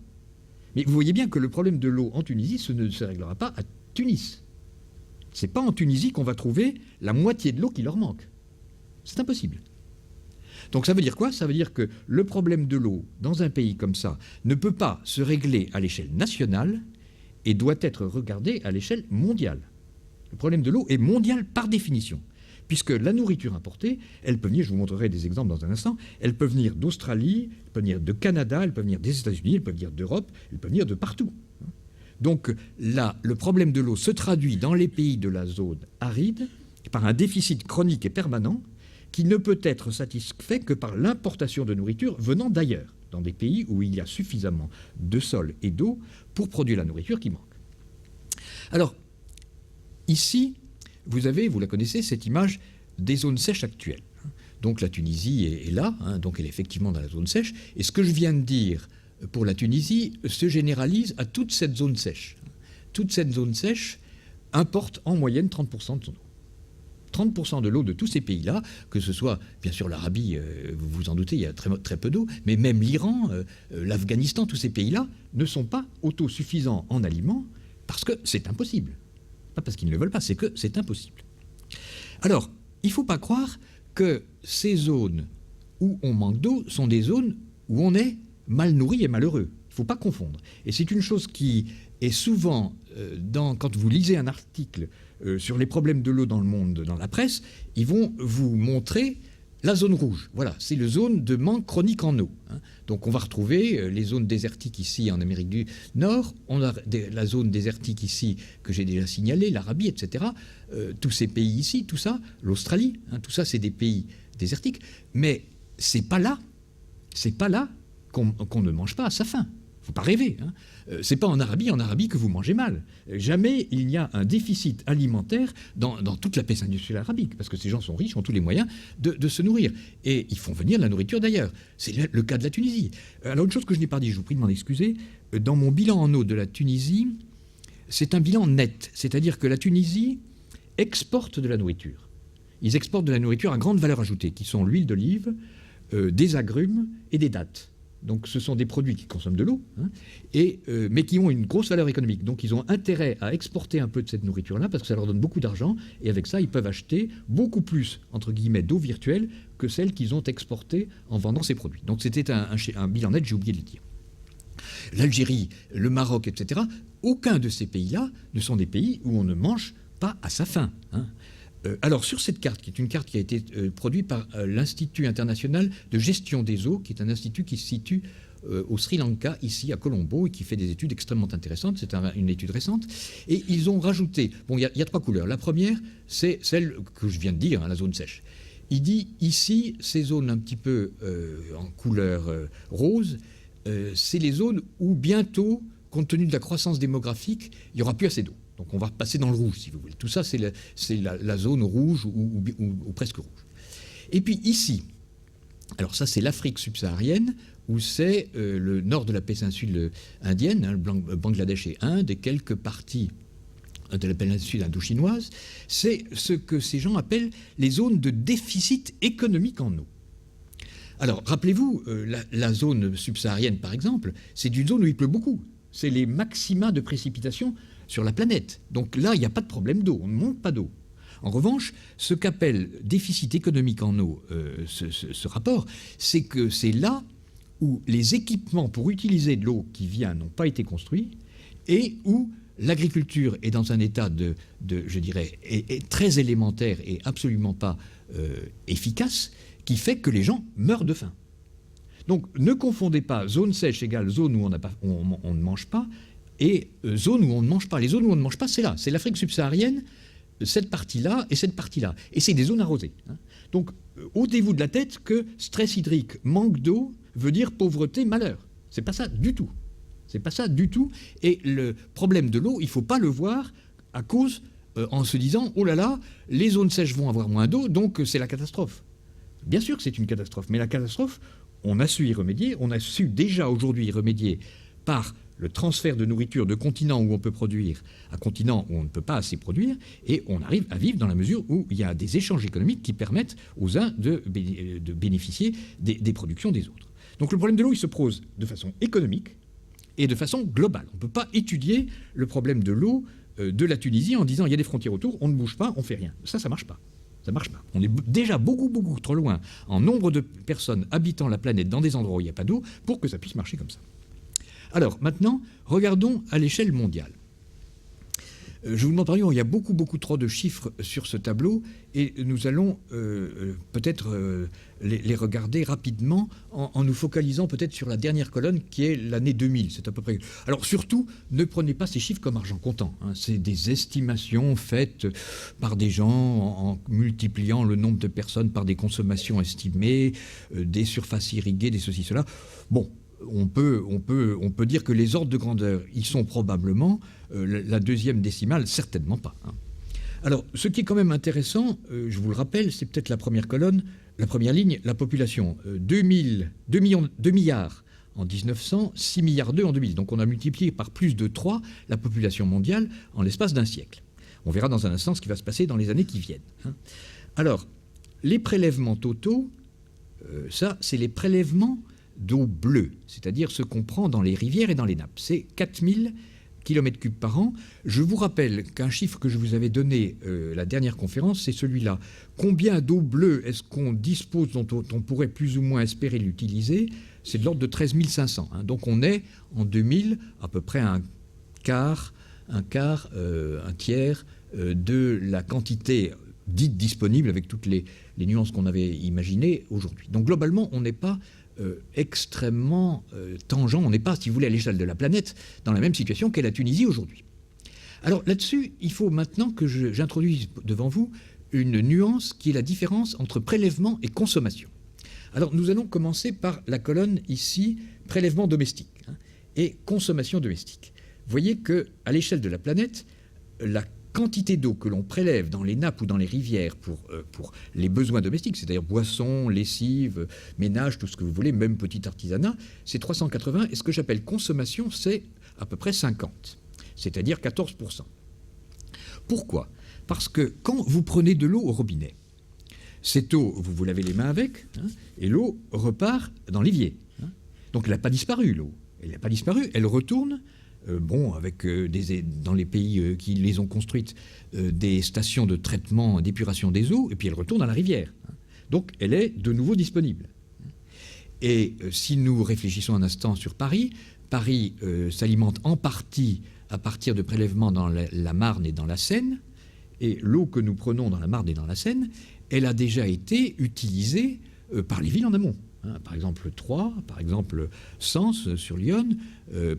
B: mais vous voyez bien que le problème de l'eau en Tunisie, ce ne se réglera pas à Tunis. Ce n'est pas en Tunisie qu'on va trouver la moitié de l'eau qui leur manque. C'est impossible. Donc ça veut dire quoi? Ça veut dire que le problème de l'eau dans un pays comme ça ne peut pas se régler à l'échelle nationale et doit être regardé à l'échelle mondiale. Le problème de l'eau est mondial par définition, puisque la nourriture importée, elle peut venir, je vous montrerai des exemples dans un instant, elle peut venir d'Australie, elle peut venir de Canada, elle peut venir des États-Unis, elle peut venir d'Europe, elle peut venir de partout. Donc là, le problème de l'eau se traduit dans les pays de la zone aride par un déficit chronique et permanent qui ne peut être satisfait que par l'importation de nourriture venant d'ailleurs, dans des pays où il y a suffisamment de sol et d'eau pour produire la nourriture qui manque. Alors, ici, vous avez, vous la connaissez, cette image des zones sèches actuelles. Donc la Tunisie est là, donc elle est effectivement dans la zone sèche, et ce que je viens de dire pour la Tunisie se généralise à toute cette zone sèche. Toute cette zone sèche importe en moyenne 30% de son eau. 30% de l'eau de tous ces pays-là, que ce soit, bien sûr, l'Arabie, vous vous en doutez, il y a très peu d'eau, mais même l'Iran, l'Afghanistan, tous ces pays-là ne sont pas autosuffisants en aliments parce que c'est impossible. Pas parce qu'ils ne le veulent pas, c'est que c'est impossible. Alors, il ne faut pas croire que ces zones où on manque d'eau sont des zones où on est mal nourri et malheureux. Il ne faut pas confondre. Et c'est une chose qui est souvent, quand vous lisez un article sur les problèmes de l'eau dans le monde, dans la presse, ils vont vous montrer la zone rouge. Voilà, c'est la zone de manque chronique en eau. Donc on va retrouver les zones désertiques ici en Amérique du Nord, on a la zone désertique ici que j'ai déjà signalée, l'Arabie, etc. Tous ces pays ici, tout ça, l'Australie, tout ça c'est des pays désertiques. Mais c'est pas là qu'on ne mange pas à sa faim. Il ne faut pas rêver. C'est pas en Arabie que vous mangez mal. Jamais il n'y a un déficit alimentaire dans toute la péninsule industrielle arabique, parce que ces gens sont riches, ont tous les moyens de se nourrir. Et ils font venir la nourriture d'ailleurs. C'est le cas de la Tunisie. Alors une chose que je n'ai pas dit, je vous prie de m'en excuser, dans mon bilan en eau de la Tunisie, c'est un bilan net. C'est-à-dire que la Tunisie exporte de la nourriture. Ils exportent de la nourriture à grande valeur ajoutée, qui sont l'huile d'olive, des agrumes et des dattes. Donc ce sont des produits qui consomment de l'eau, mais qui ont une grosse valeur économique. Donc ils ont intérêt à exporter un peu de cette nourriture-là parce que ça leur donne beaucoup d'argent. Et avec ça, ils peuvent acheter beaucoup plus, entre guillemets, d'eau virtuelle que celle qu'ils ont exportée en vendant ces produits. Donc c'était un bilan net, j'ai oublié de le dire. L'Algérie, le Maroc, etc., aucun de ces pays-là ne sont des pays où on ne mange pas à sa faim. Alors sur cette carte, qui est une carte qui a été produite par l'Institut international de gestion des eaux, qui est un institut qui se situe au Sri Lanka, ici à Colombo, et qui fait des études extrêmement intéressantes. C'est une étude récente. Et ils ont rajouté, il y a 3 couleurs. La première, c'est celle que je viens de dire, la zone sèche. Il dit ici, ces zones un petit peu en couleur rose, c'est les zones où bientôt, compte tenu de la croissance démographique, il n'y aura plus assez d'eau. Donc on va passer dans le rouge, si vous voulez. Tout ça, c'est la zone rouge ou presque rouge. Et puis ici, alors ça, c'est l'Afrique subsaharienne, où c'est le nord de la péninsule indienne, le Bangladesh et Inde, et quelques parties de la péninsule indo-chinoise. C'est ce que ces gens appellent les zones de déficit économique en eau. Alors, rappelez-vous, la zone subsaharienne, par exemple, c'est une zone où il pleut beaucoup. C'est les maxima de précipitations sur la planète. Donc là, il n'y a pas de problème d'eau, on ne manque pas d'eau. En revanche, ce qu'appelle déficit économique en eau, ce rapport, c'est que c'est là où les équipements pour utiliser de l'eau qui vient n'ont pas été construits et où l'agriculture est dans un état je dirais, est très élémentaire et absolument pas efficace, qui fait que les gens meurent de faim. Donc ne confondez pas zone sèche égale zone où on ne mange pas, et zone où on ne mange pas. Les zones où on ne mange pas, c'est là. C'est l'Afrique subsaharienne, cette partie-là et cette partie-là. Et c'est des zones arrosées. Donc, ôtez-vous de la tête que stress hydrique, manque d'eau, veut dire pauvreté, malheur. C'est pas ça du tout. C'est pas ça du tout. Et le problème de l'eau, il ne faut pas le voir à cause en se disant « Oh là là, les zones sèches vont avoir moins d'eau, donc c'est la catastrophe ». Bien sûr que c'est une catastrophe, mais la catastrophe, on a su y remédier, on a su déjà aujourd'hui y remédier par le transfert de nourriture de continents où on peut produire à continents où on ne peut pas assez produire, et on arrive à vivre dans la mesure où il y a des échanges économiques qui permettent aux uns de bénéficier des productions des autres. Donc le problème de l'eau, il se pose de façon économique et de façon globale. On ne peut pas étudier le problème de l'eau de la Tunisie en disant il y a des frontières autour, on ne bouge pas, on ne fait rien. Ça ne marche pas. Ça marche pas. On est déjà beaucoup trop loin en nombre de personnes habitant la planète dans des endroits où il n'y a pas d'eau pour que ça puisse marcher comme ça. Alors maintenant, regardons à l'échelle mondiale. Je vous demande, pardon, il y a beaucoup trop de chiffres sur ce tableau et nous allons peut-être les regarder rapidement en nous focalisant peut-être sur la dernière colonne qui est l'année 2000. C'est à peu près. Alors surtout, ne prenez pas ces chiffres comme argent comptant. Hein. C'est des estimations faites par des gens en multipliant le nombre de personnes par des consommations estimées, des surfaces irriguées, des ceci, cela. Bon. On peut dire que les ordres de grandeur, ils sont probablement la deuxième décimale, certainement pas. Hein. Alors, ce qui est quand même intéressant, je vous le rappelle, c'est peut-être la première colonne, la première ligne, la population. 2 milliards en 1900, 6 milliards 2 en 2000. Donc on a multiplié par plus de 3 la population mondiale en l'espace d'un siècle. On verra dans un instant ce qui va se passer dans les années qui viennent. Hein. Alors, les prélèvements totaux, ça, c'est les prélèvements d'eau bleue, c'est-à-dire ce qu'on prend dans les rivières et dans les nappes. C'est 4000 km3 par an. Je vous rappelle qu'un chiffre que je vous avais donné la dernière conférence, c'est celui-là. Combien d'eau bleue est-ce qu'on dispose, dont on pourrait plus ou moins espérer l'utiliser? C'est de l'ordre de 13 500. Hein. Donc on est, en 2000, à peu près un tiers de la quantité dite disponible, avec toutes les nuances qu'on avait imaginées aujourd'hui. Donc globalement, on n'est pas extrêmement tangent. On n'est pas, si vous voulez, à l'échelle de la planète, dans la même situation qu'est la Tunisie aujourd'hui. Alors là-dessus, il faut maintenant que j'introduise devant vous une nuance qui est la différence entre prélèvement et consommation. Alors nous allons commencer par la colonne ici, prélèvement domestique et consommation domestique. Vous voyez qu'à l'échelle de la planète, la quantité d'eau que l'on prélève dans les nappes ou dans les rivières pour les besoins domestiques, c'est-à-dire boissons, lessive, ménage, tout ce que vous voulez, même petit artisanat, c'est 380, et ce que j'appelle consommation, c'est à peu près 50, c'est-à-dire 14%. Pourquoi? Parce que quand vous prenez de l'eau au robinet, cette eau, vous vous lavez les mains avec, et l'eau repart dans l'évier. Donc elle n'a pas disparu, l'eau. Elle n'a pas disparu, elle retourne. Avec dans les pays qui les ont construites, des stations de traitement, d'épuration des eaux, et puis elle retourne à la rivière. Donc elle est de nouveau disponible. Et si nous réfléchissons un instant sur Paris, Paris s'alimente en partie à partir de prélèvements dans la Marne et dans la Seine, et l'eau que nous prenons dans la Marne et dans la Seine, elle a déjà été utilisée par les villes en amont. Par exemple Troyes, par exemple Sens sur l'Yonne,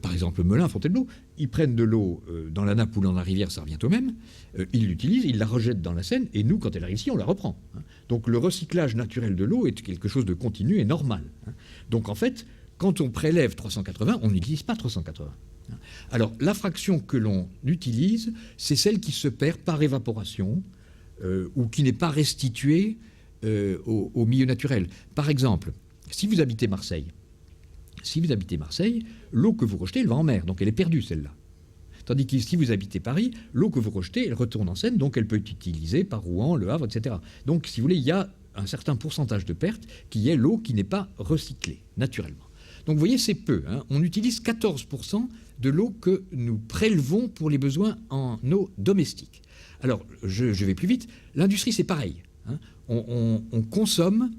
B: par exemple Melun, Fontainebleau, ils prennent de l'eau dans la nappe ou dans la rivière, ça revient au même, ils l'utilisent, ils la rejettent dans la Seine, et nous, quand elle arrive ici, on la reprend. Donc le recyclage naturel de l'eau est quelque chose de continu et normal. Donc en fait, quand on prélève 380, on n'utilise pas 380. Alors la fraction que l'on utilise, c'est celle qui se perd par évaporation ou qui n'est pas restituée au milieu naturel. Par exemple, si vous habitez Marseille, l'eau que vous rejetez, elle va en mer, donc elle est perdue celle-là. Tandis que si vous habitez Paris, l'eau que vous rejetez, elle retourne en Seine, donc elle peut être utilisée par Rouen, Le Havre, etc. Donc si vous voulez, il y a un certain pourcentage de perte qui est l'eau qui n'est pas recyclée, naturellement. Donc vous voyez, c'est peu. On utilise 14% de l'eau que nous prélevons pour les besoins en eau domestique. Alors, je vais plus vite. L'industrie, c'est pareil. On consomme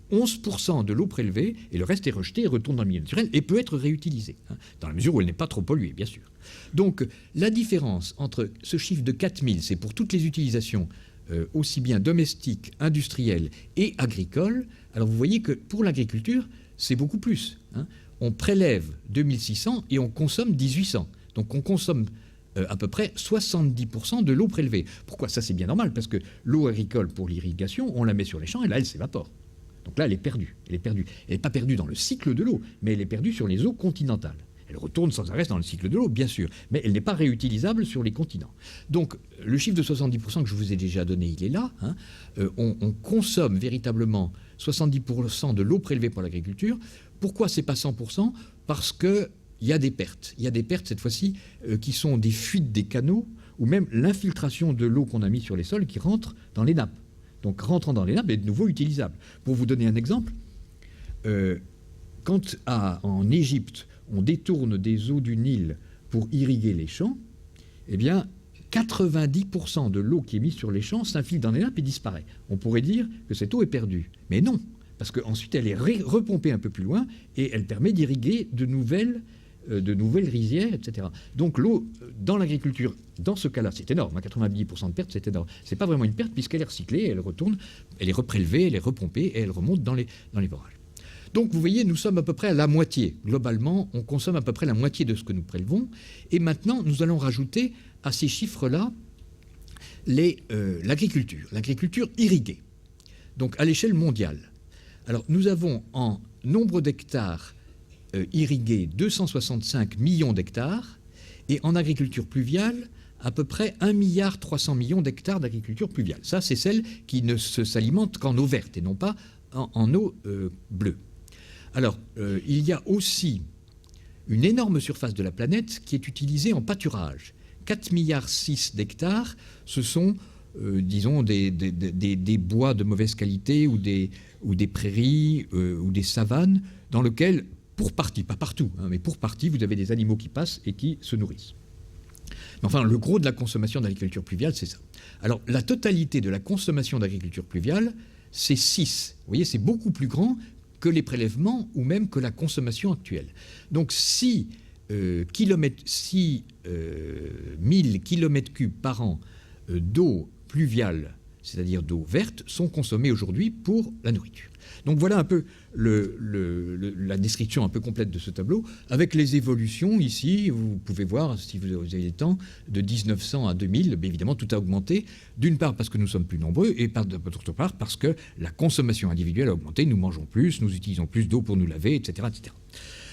B: 11% de l'eau prélevée et le reste est rejeté et retourne dans le milieu naturel et peut être réutilisé, dans la mesure où elle n'est pas trop polluée, bien sûr. Donc la différence entre ce chiffre de 4000, c'est pour toutes les utilisations aussi bien domestiques, industrielles et agricoles. Alors vous voyez que pour l'agriculture, c'est beaucoup plus. On prélève 2600 et on consomme 1800. Donc on consomme à peu près 70% de l'eau prélevée. Pourquoi? Ça, c'est bien normal, parce que l'eau agricole pour l'irrigation, on la met sur les champs et là, elle s'évapore. Donc là, elle est perdue. Elle n'est pas perdue dans le cycle de l'eau, mais elle est perdue sur les eaux continentales. Elle Elle retourne sans arrêt dans le cycle de l'eau, bien sûr, mais elle n'est pas réutilisable sur les continents. Donc, le chiffre de 70% que je vous ai déjà donné, il est là. Hein. On consomme véritablement 70% de l'eau prélevée pour l'agriculture. Pourquoi c'est pas 100%? Parce qu'il y a des pertes. Il y a des pertes, cette fois-ci, qui sont des fuites des canaux, ou même l'infiltration de l'eau qu'on a mise sur les sols qui rentre dans les nappes. Donc, rentrant dans les nappes, est de nouveau utilisable. Pour vous donner un exemple, quand en Égypte, on détourne des eaux du Nil pour irriguer les champs, eh bien, 90% de l'eau qui est mise sur les champs s'infile dans les nappes et disparaît. On pourrait dire que cette eau est perdue. Mais non, parce qu'ensuite, elle est repompée un peu plus loin et elle permet d'irriguer de nouvelles rizières, etc. Donc l'eau, dans l'agriculture, dans ce cas-là, c'est énorme. 90% de perte, c'est énorme. Ce n'est pas vraiment une perte puisqu'elle est recyclée, elle retourne, elle est reprélevée, elle est repompée et elle remonte dans les barrages. Donc vous voyez, nous sommes à peu près à la moitié. Globalement, on consomme à peu près la moitié de ce que nous prélevons. Et maintenant, nous allons rajouter à ces chiffres-là l'agriculture irriguée. Donc à l'échelle mondiale. Alors nous avons en nombre d'hectares irrigués 265 millions d'hectares et en agriculture pluviale à peu près 1,3 milliard d'hectares d'agriculture pluviale. Ça, c'est celle qui ne s'alimente qu'en eau verte et non pas en eau bleue. Alors, il y a aussi une énorme surface de la planète qui est utilisée en pâturage. 4,6 milliards d'hectares, ce sont, disons, des bois de mauvaise qualité ou des prairies ou des savanes dans lesquelles, pour partie, pas partout, hein, mais pour partie, vous avez des animaux qui passent et qui se nourrissent. Mais enfin, le gros de la consommation d'agriculture pluviale, c'est ça. Alors, la totalité de la consommation d'agriculture pluviale, c'est 6. Vous voyez, c'est beaucoup plus grand que les prélèvements ou même que la consommation actuelle. Donc, 1000 km3 par an d'eau pluviale, c'est-à-dire d'eau verte, sont consommés aujourd'hui pour la nourriture. Donc voilà un peu la description un peu complète de ce tableau, avec les évolutions ici, vous pouvez voir, si vous avez le temps, de 1900 à 2000, bien évidemment tout a augmenté, d'une part parce que nous sommes plus nombreux, et d'autre part parce que la consommation individuelle a augmenté, nous mangeons plus, nous utilisons plus d'eau pour nous laver, etc., etc.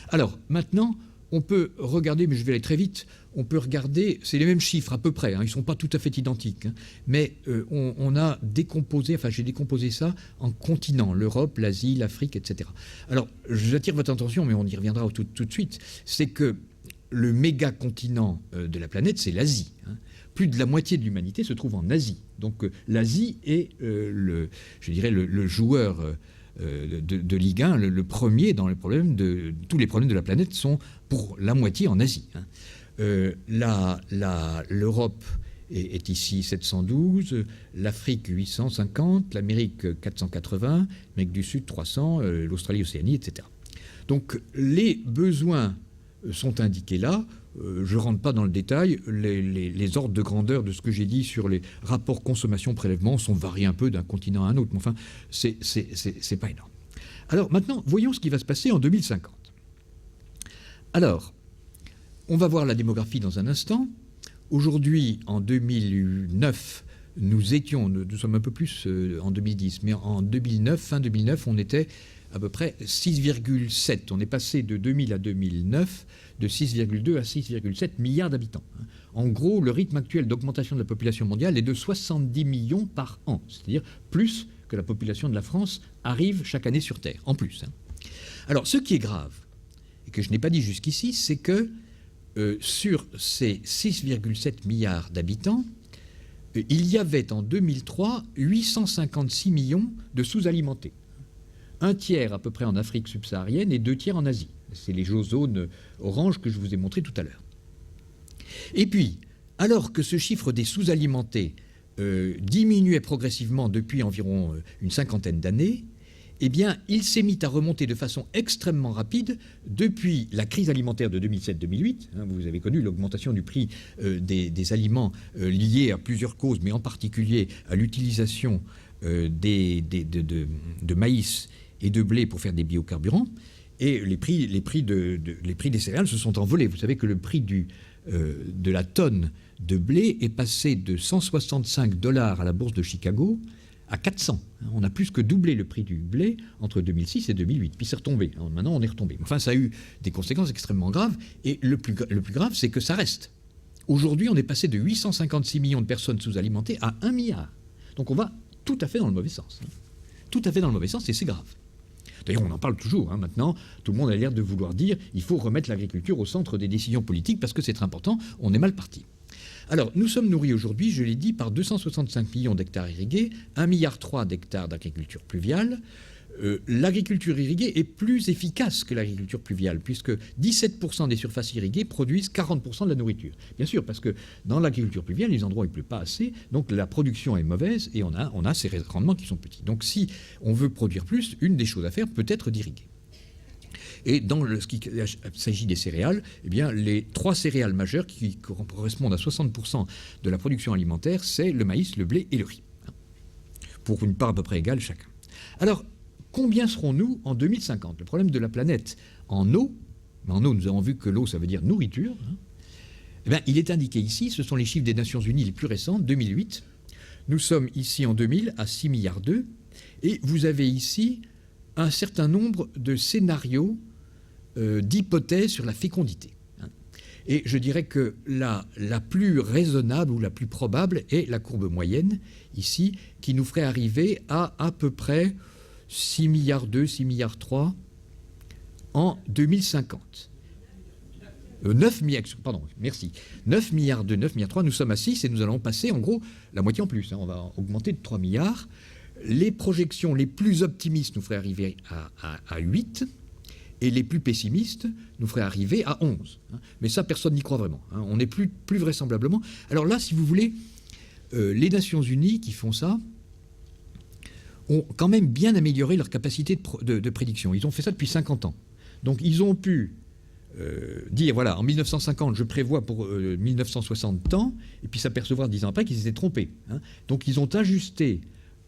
B: Alors maintenant, on peut regarder, mais je vais aller très vite, on peut regarder, c'est les mêmes chiffres à peu près, hein, ils ne sont pas tout à fait identiques, hein, mais on a décomposé, enfin j'ai décomposé ça en continents, l'Europe, l'Asie, l'Afrique, etc. Alors j'attire votre attention, mais on y reviendra tout de suite, c'est que le méga continent de la planète, c'est l'Asie. Hein. Plus de la moitié de l'humanité se trouve en Asie. Donc l'Asie est, je dirais, le joueur de Ligue 1, le premier dans les problèmes tous les problèmes de la planète sont pour la moitié en Asie. Hein. L'Europe est ici 712, l'Afrique 850, l'Amérique 480, l'Amérique du Sud 300, l'Australie, l'Océanie, etc. Donc les besoins sont indiqués là. Je ne rentre pas dans le détail. Les ordres de grandeur de ce que j'ai dit sur les rapports consommation-prélèvement sont variés un peu d'un continent à un autre. Mais enfin, c'est pas énorme. Alors maintenant, voyons ce qui va se passer en 2050. Alors, on va voir la démographie dans un instant. Aujourd'hui, en 2009, nous sommes un peu plus en 2010, mais en 2009, fin 2009, on était à peu près 6,7. On est passé de 2000 à 2009 de 6,2 à 6,7 milliards d'habitants. En gros, le rythme actuel d'augmentation de la population mondiale est de 70 millions par an, c'est-à-dire plus que la population de la France arrive chaque année sur Terre, en plus. Alors, ce qui est grave, et que je n'ai pas dit jusqu'ici, c'est que sur ces 6,7 milliards d'habitants, il y avait en 2003 856 millions de sous-alimentés. Un tiers à peu près en Afrique subsaharienne et 2 tiers en Asie. C'est les zones oranges que je vous ai montrées tout à l'heure. Et puis, alors que ce chiffre des sous-alimentés diminuait progressivement depuis environ une cinquantaine d'années, eh bien, il s'est mis à remonter de façon extrêmement rapide depuis la crise alimentaire de 2007-2008. Hein, vous avez connu l'augmentation du prix des aliments liés à plusieurs causes, mais en particulier à l'utilisation de maïs et de blé pour faire des biocarburants. Et les prix des céréales se sont envolés. Vous savez que le prix de la tonne de blé est passé de $165 à la bourse de Chicago à 400. On a plus que doublé le prix du blé entre 2006 et 2008. Puis c'est retombé. Alors maintenant, on est retombé. Enfin, ça a eu des conséquences extrêmement graves. Et le plus grave, c'est que ça reste. Aujourd'hui, on est passé de 856 millions de personnes sous-alimentées à 1 milliard. Donc on va tout à fait dans le mauvais sens. Tout à fait dans le mauvais sens, et c'est grave. D'ailleurs, on en parle toujours. Maintenant, tout le monde a l'air de vouloir dire il faut remettre l'agriculture au centre des décisions politiques parce que c'est très important. On est mal parti. Alors, nous sommes nourris aujourd'hui, je l'ai dit, par 265 millions d'hectares irrigués, 1,3 milliard d'hectares d'agriculture pluviale. L'agriculture irriguée est plus efficace que l'agriculture pluviale, puisque 17% des surfaces irriguées produisent 40% de la nourriture. Bien sûr, parce que dans l'agriculture pluviale, les endroits où il ne pleut pas assez, donc la production est mauvaise et on a ces rendements qui sont petits. Donc si on veut produire plus, une des choses à faire peut être d'irriguer. Et dans ce qui s'agit des céréales, eh bien, les 3 céréales majeures qui correspondent à 60% de la production alimentaire, c'est le maïs, le blé et le riz. Pour une part à peu près égale chacun. Alors, combien serons-nous en 2050 ? Le problème de la planète en eau, nous avons vu que l'eau, ça veut dire nourriture. Eh bien, il est indiqué ici, ce sont les chiffres des Nations Unies les plus récents, 2008. Nous sommes ici en 2000 à 6,2 milliards. Et vous avez ici un certain nombre de scénarios d'hypothèses sur la fécondité. Et je dirais que la plus raisonnable ou la plus probable est la courbe moyenne, ici, qui nous ferait arriver à peu près 6,2 milliards, 6,3 milliards en 2050. 9 milliards, pardon, merci. 9 milliards, 9 milliards 3, nous sommes à 6 et nous allons passer en gros la moitié en plus. On va augmenter de 3 milliards. Les projections les plus optimistes nous feraient arriver à 8 et les plus pessimistes nous feraient arriver à 11. Mais ça, personne n'y croit vraiment. On n'est plus vraisemblablement. Alors là, si vous voulez, les Nations Unies qui font ça ont quand même bien amélioré leur capacité de prédiction. Ils ont fait ça depuis 50 ans. Donc ils ont pu dire, voilà, en 1950, je prévois pour 1960 ans, et puis s'apercevoir 10 ans après qu'ils étaient trompés. Donc ils ont ajusté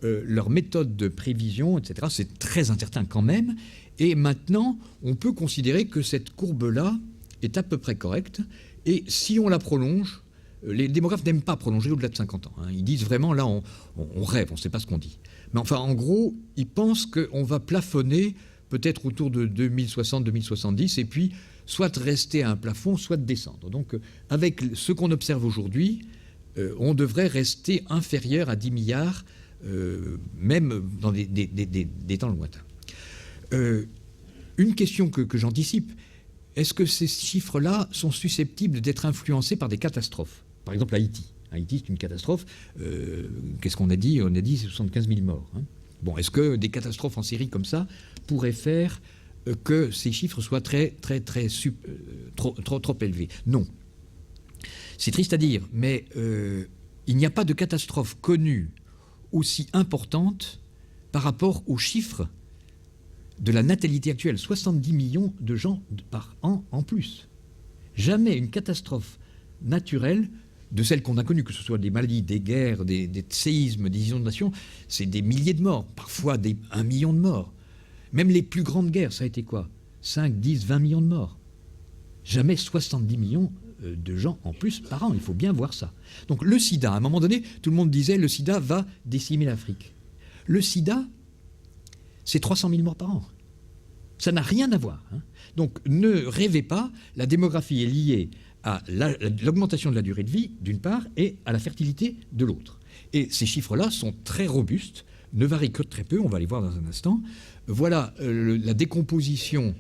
B: leur méthode de prévision, etc. C'est très incertain quand même. Et maintenant, on peut considérer que cette courbe-là est à peu près correcte. Et si on la prolonge, les démographes n'aiment pas prolonger au-delà de 50 ans. Ils disent vraiment, là, on rêve, on ne sait pas ce qu'on dit. Mais enfin, en gros, ils pensent qu'on va plafonner peut-être autour de 2060-2070, et puis soit rester à un plafond, soit descendre. Donc, avec ce qu'on observe aujourd'hui, on devrait rester inférieur à 10 milliards, même dans des temps lointains. Une question que j'anticipe, est-ce que ces chiffres-là sont susceptibles d'être influencés par des catastrophes ? Par exemple, Haïti. Haïti, c'est une catastrophe. Qu'est-ce qu'on a dit ? On a dit 75 000 morts. Bon, est-ce que des catastrophes en série comme ça pourraient faire que ces chiffres soient trop élevés ? Non. C'est triste à dire, mais il n'y a pas de catastrophe connue aussi importante par rapport aux chiffres de la natalité actuelle. 70 millions de gens par an en plus. Jamais une catastrophe naturelle de celles qu'on a connues, que ce soit des maladies, des guerres, des séismes, des inondations, c'est des milliers de morts, parfois 1 million de morts. Même les plus grandes guerres, ça a été quoi ? 5, 10, 20 millions de morts. Jamais 70 millions de gens en plus par an. Il faut bien voir ça. Donc le sida, à un moment donné, tout le monde disait le sida va décimer l'Afrique. Le sida, c'est 300 000 morts par an. Ça n'a rien à voir. Donc ne rêvez pas, la démographie est liée à l'augmentation de la durée de vie, d'une part, et à la fertilité, de l'autre. Et ces chiffres-là sont très robustes, ne varient que très peu, on va les voir dans un instant. Voilà la décomposition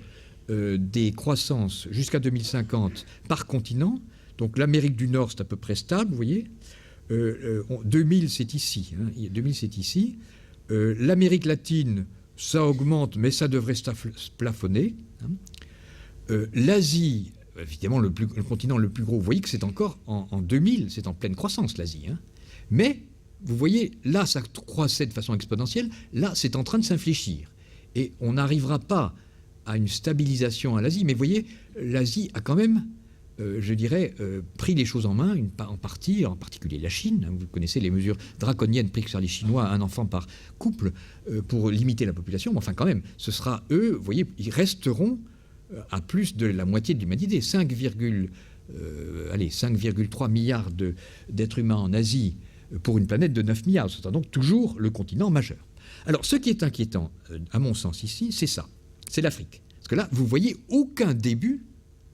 B: des croissances jusqu'à 2050 par continent. Donc l'Amérique du Nord, c'est à peu près stable, vous voyez. 2000, c'est ici. 2000, c'est ici. L'Amérique latine, ça augmente, mais ça devrait se plafonner. L'Asie, évidemment le continent le plus gros, vous voyez que c'est encore en 2000, c'est en pleine croissance l'Asie. Mais vous voyez, là ça croissait de façon exponentielle, là c'est en train de s'infléchir. Et on n'arrivera pas à une stabilisation à l'Asie, mais vous voyez, l'Asie a quand même, je dirais, pris les choses en main, en partie, en particulier la Chine. Vous connaissez les mesures draconiennes prises sur les Chinois, un enfant par couple, pour limiter la population. Mais enfin, quand même, ce sera eux, vous voyez, ils resteront à plus de la moitié de l'humanité. 5,3 milliards d'êtres humains en Asie pour une planète de 9 milliards. C'est donc toujours le continent majeur. Alors, ce qui est inquiétant, à mon sens, ici, c'est ça. C'est l'Afrique. Parce que là, vous voyez aucun début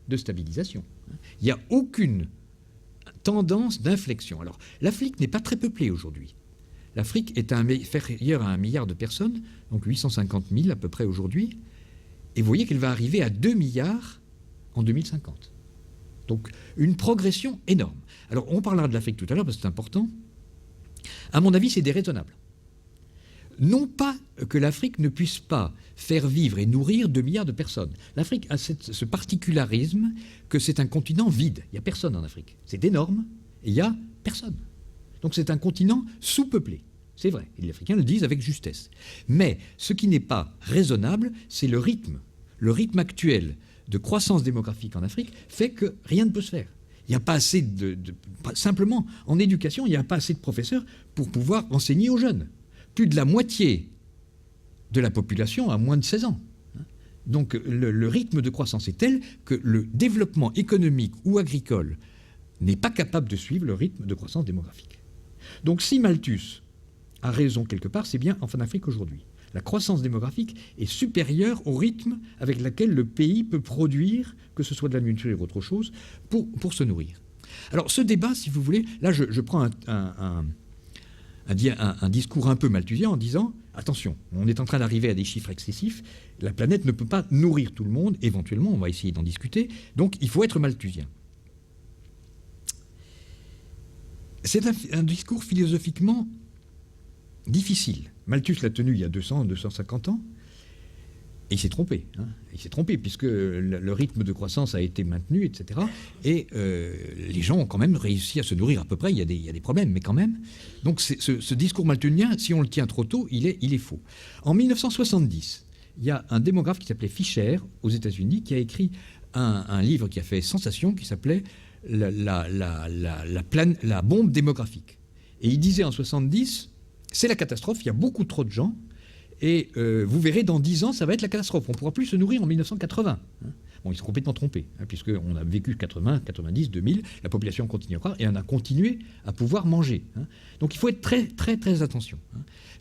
B: de stabilisation. Il n'y a aucune tendance d'inflexion. Alors, l'Afrique n'est pas très peuplée aujourd'hui. L'Afrique est inférieure à 1 milliard de personnes, donc 850 000 à peu près aujourd'hui. Et vous voyez qu'elle va arriver à 2 milliards en 2050. Donc, une progression énorme. Alors, on parlera de l'Afrique tout à l'heure parce que c'est important. À mon avis, c'est déraisonnable. Non pas que l'Afrique ne puisse pas faire vivre et nourrir 2 milliards de personnes. L'Afrique a ce particularisme que c'est un continent vide. Il n'y a personne en Afrique. C'est énorme et il n'y a personne. Donc c'est un continent sous-peuplé. C'est vrai. Et les Africains le disent avec justesse. Mais ce qui n'est pas raisonnable, c'est le rythme. Le rythme actuel de croissance démographique en Afrique fait que rien ne peut se faire. Il n'y a pas assez simplement, en éducation, il n'y a pas assez de professeurs pour pouvoir enseigner aux jeunes. Plus de la moitié de la population a moins de 16 ans. Donc le rythme de croissance est tel que le développement économique ou agricole n'est pas capable de suivre le rythme de croissance démographique. Donc si Malthus a raison quelque part, c'est bien en Afrique aujourd'hui. La croissance démographique est supérieure au rythme avec lequel le pays peut produire, que ce soit de la nourriture ou autre chose, pour se nourrir. Alors ce débat, si vous voulez, là je prends un discours un peu malthusien en disant « Attention, on est en train d'arriver à des chiffres excessifs, la planète ne peut pas nourrir tout le monde, éventuellement, on va essayer d'en discuter, donc il faut être malthusien. » C'est un discours philosophiquement difficile. Malthus l'a tenu il y a 200, 250 ans, et il s'est trompé. Il s'est trompé, puisque le rythme de croissance a été maintenu, etc. Et les gens ont quand même réussi à se nourrir à peu près. Il y a des problèmes, mais quand même. Donc ce discours malthusien, si on le tient trop tôt, il est faux. En 1970, il y a un démographe qui s'appelait Fisher, aux États-Unis, qui a écrit un livre qui a fait sensation, qui s'appelait la bombe démographique. Et il disait en 70, c'est la catastrophe, il y a beaucoup trop de gens, et vous verrez, dans 10 ans, ça va être la catastrophe. On ne pourra plus se nourrir en 1980. Bon, ils sont complètement trompés, puisqu'on a vécu 80, 90, 2000, la population continue à croître, et on a continué à pouvoir manger. Donc il faut être très, très, très attention.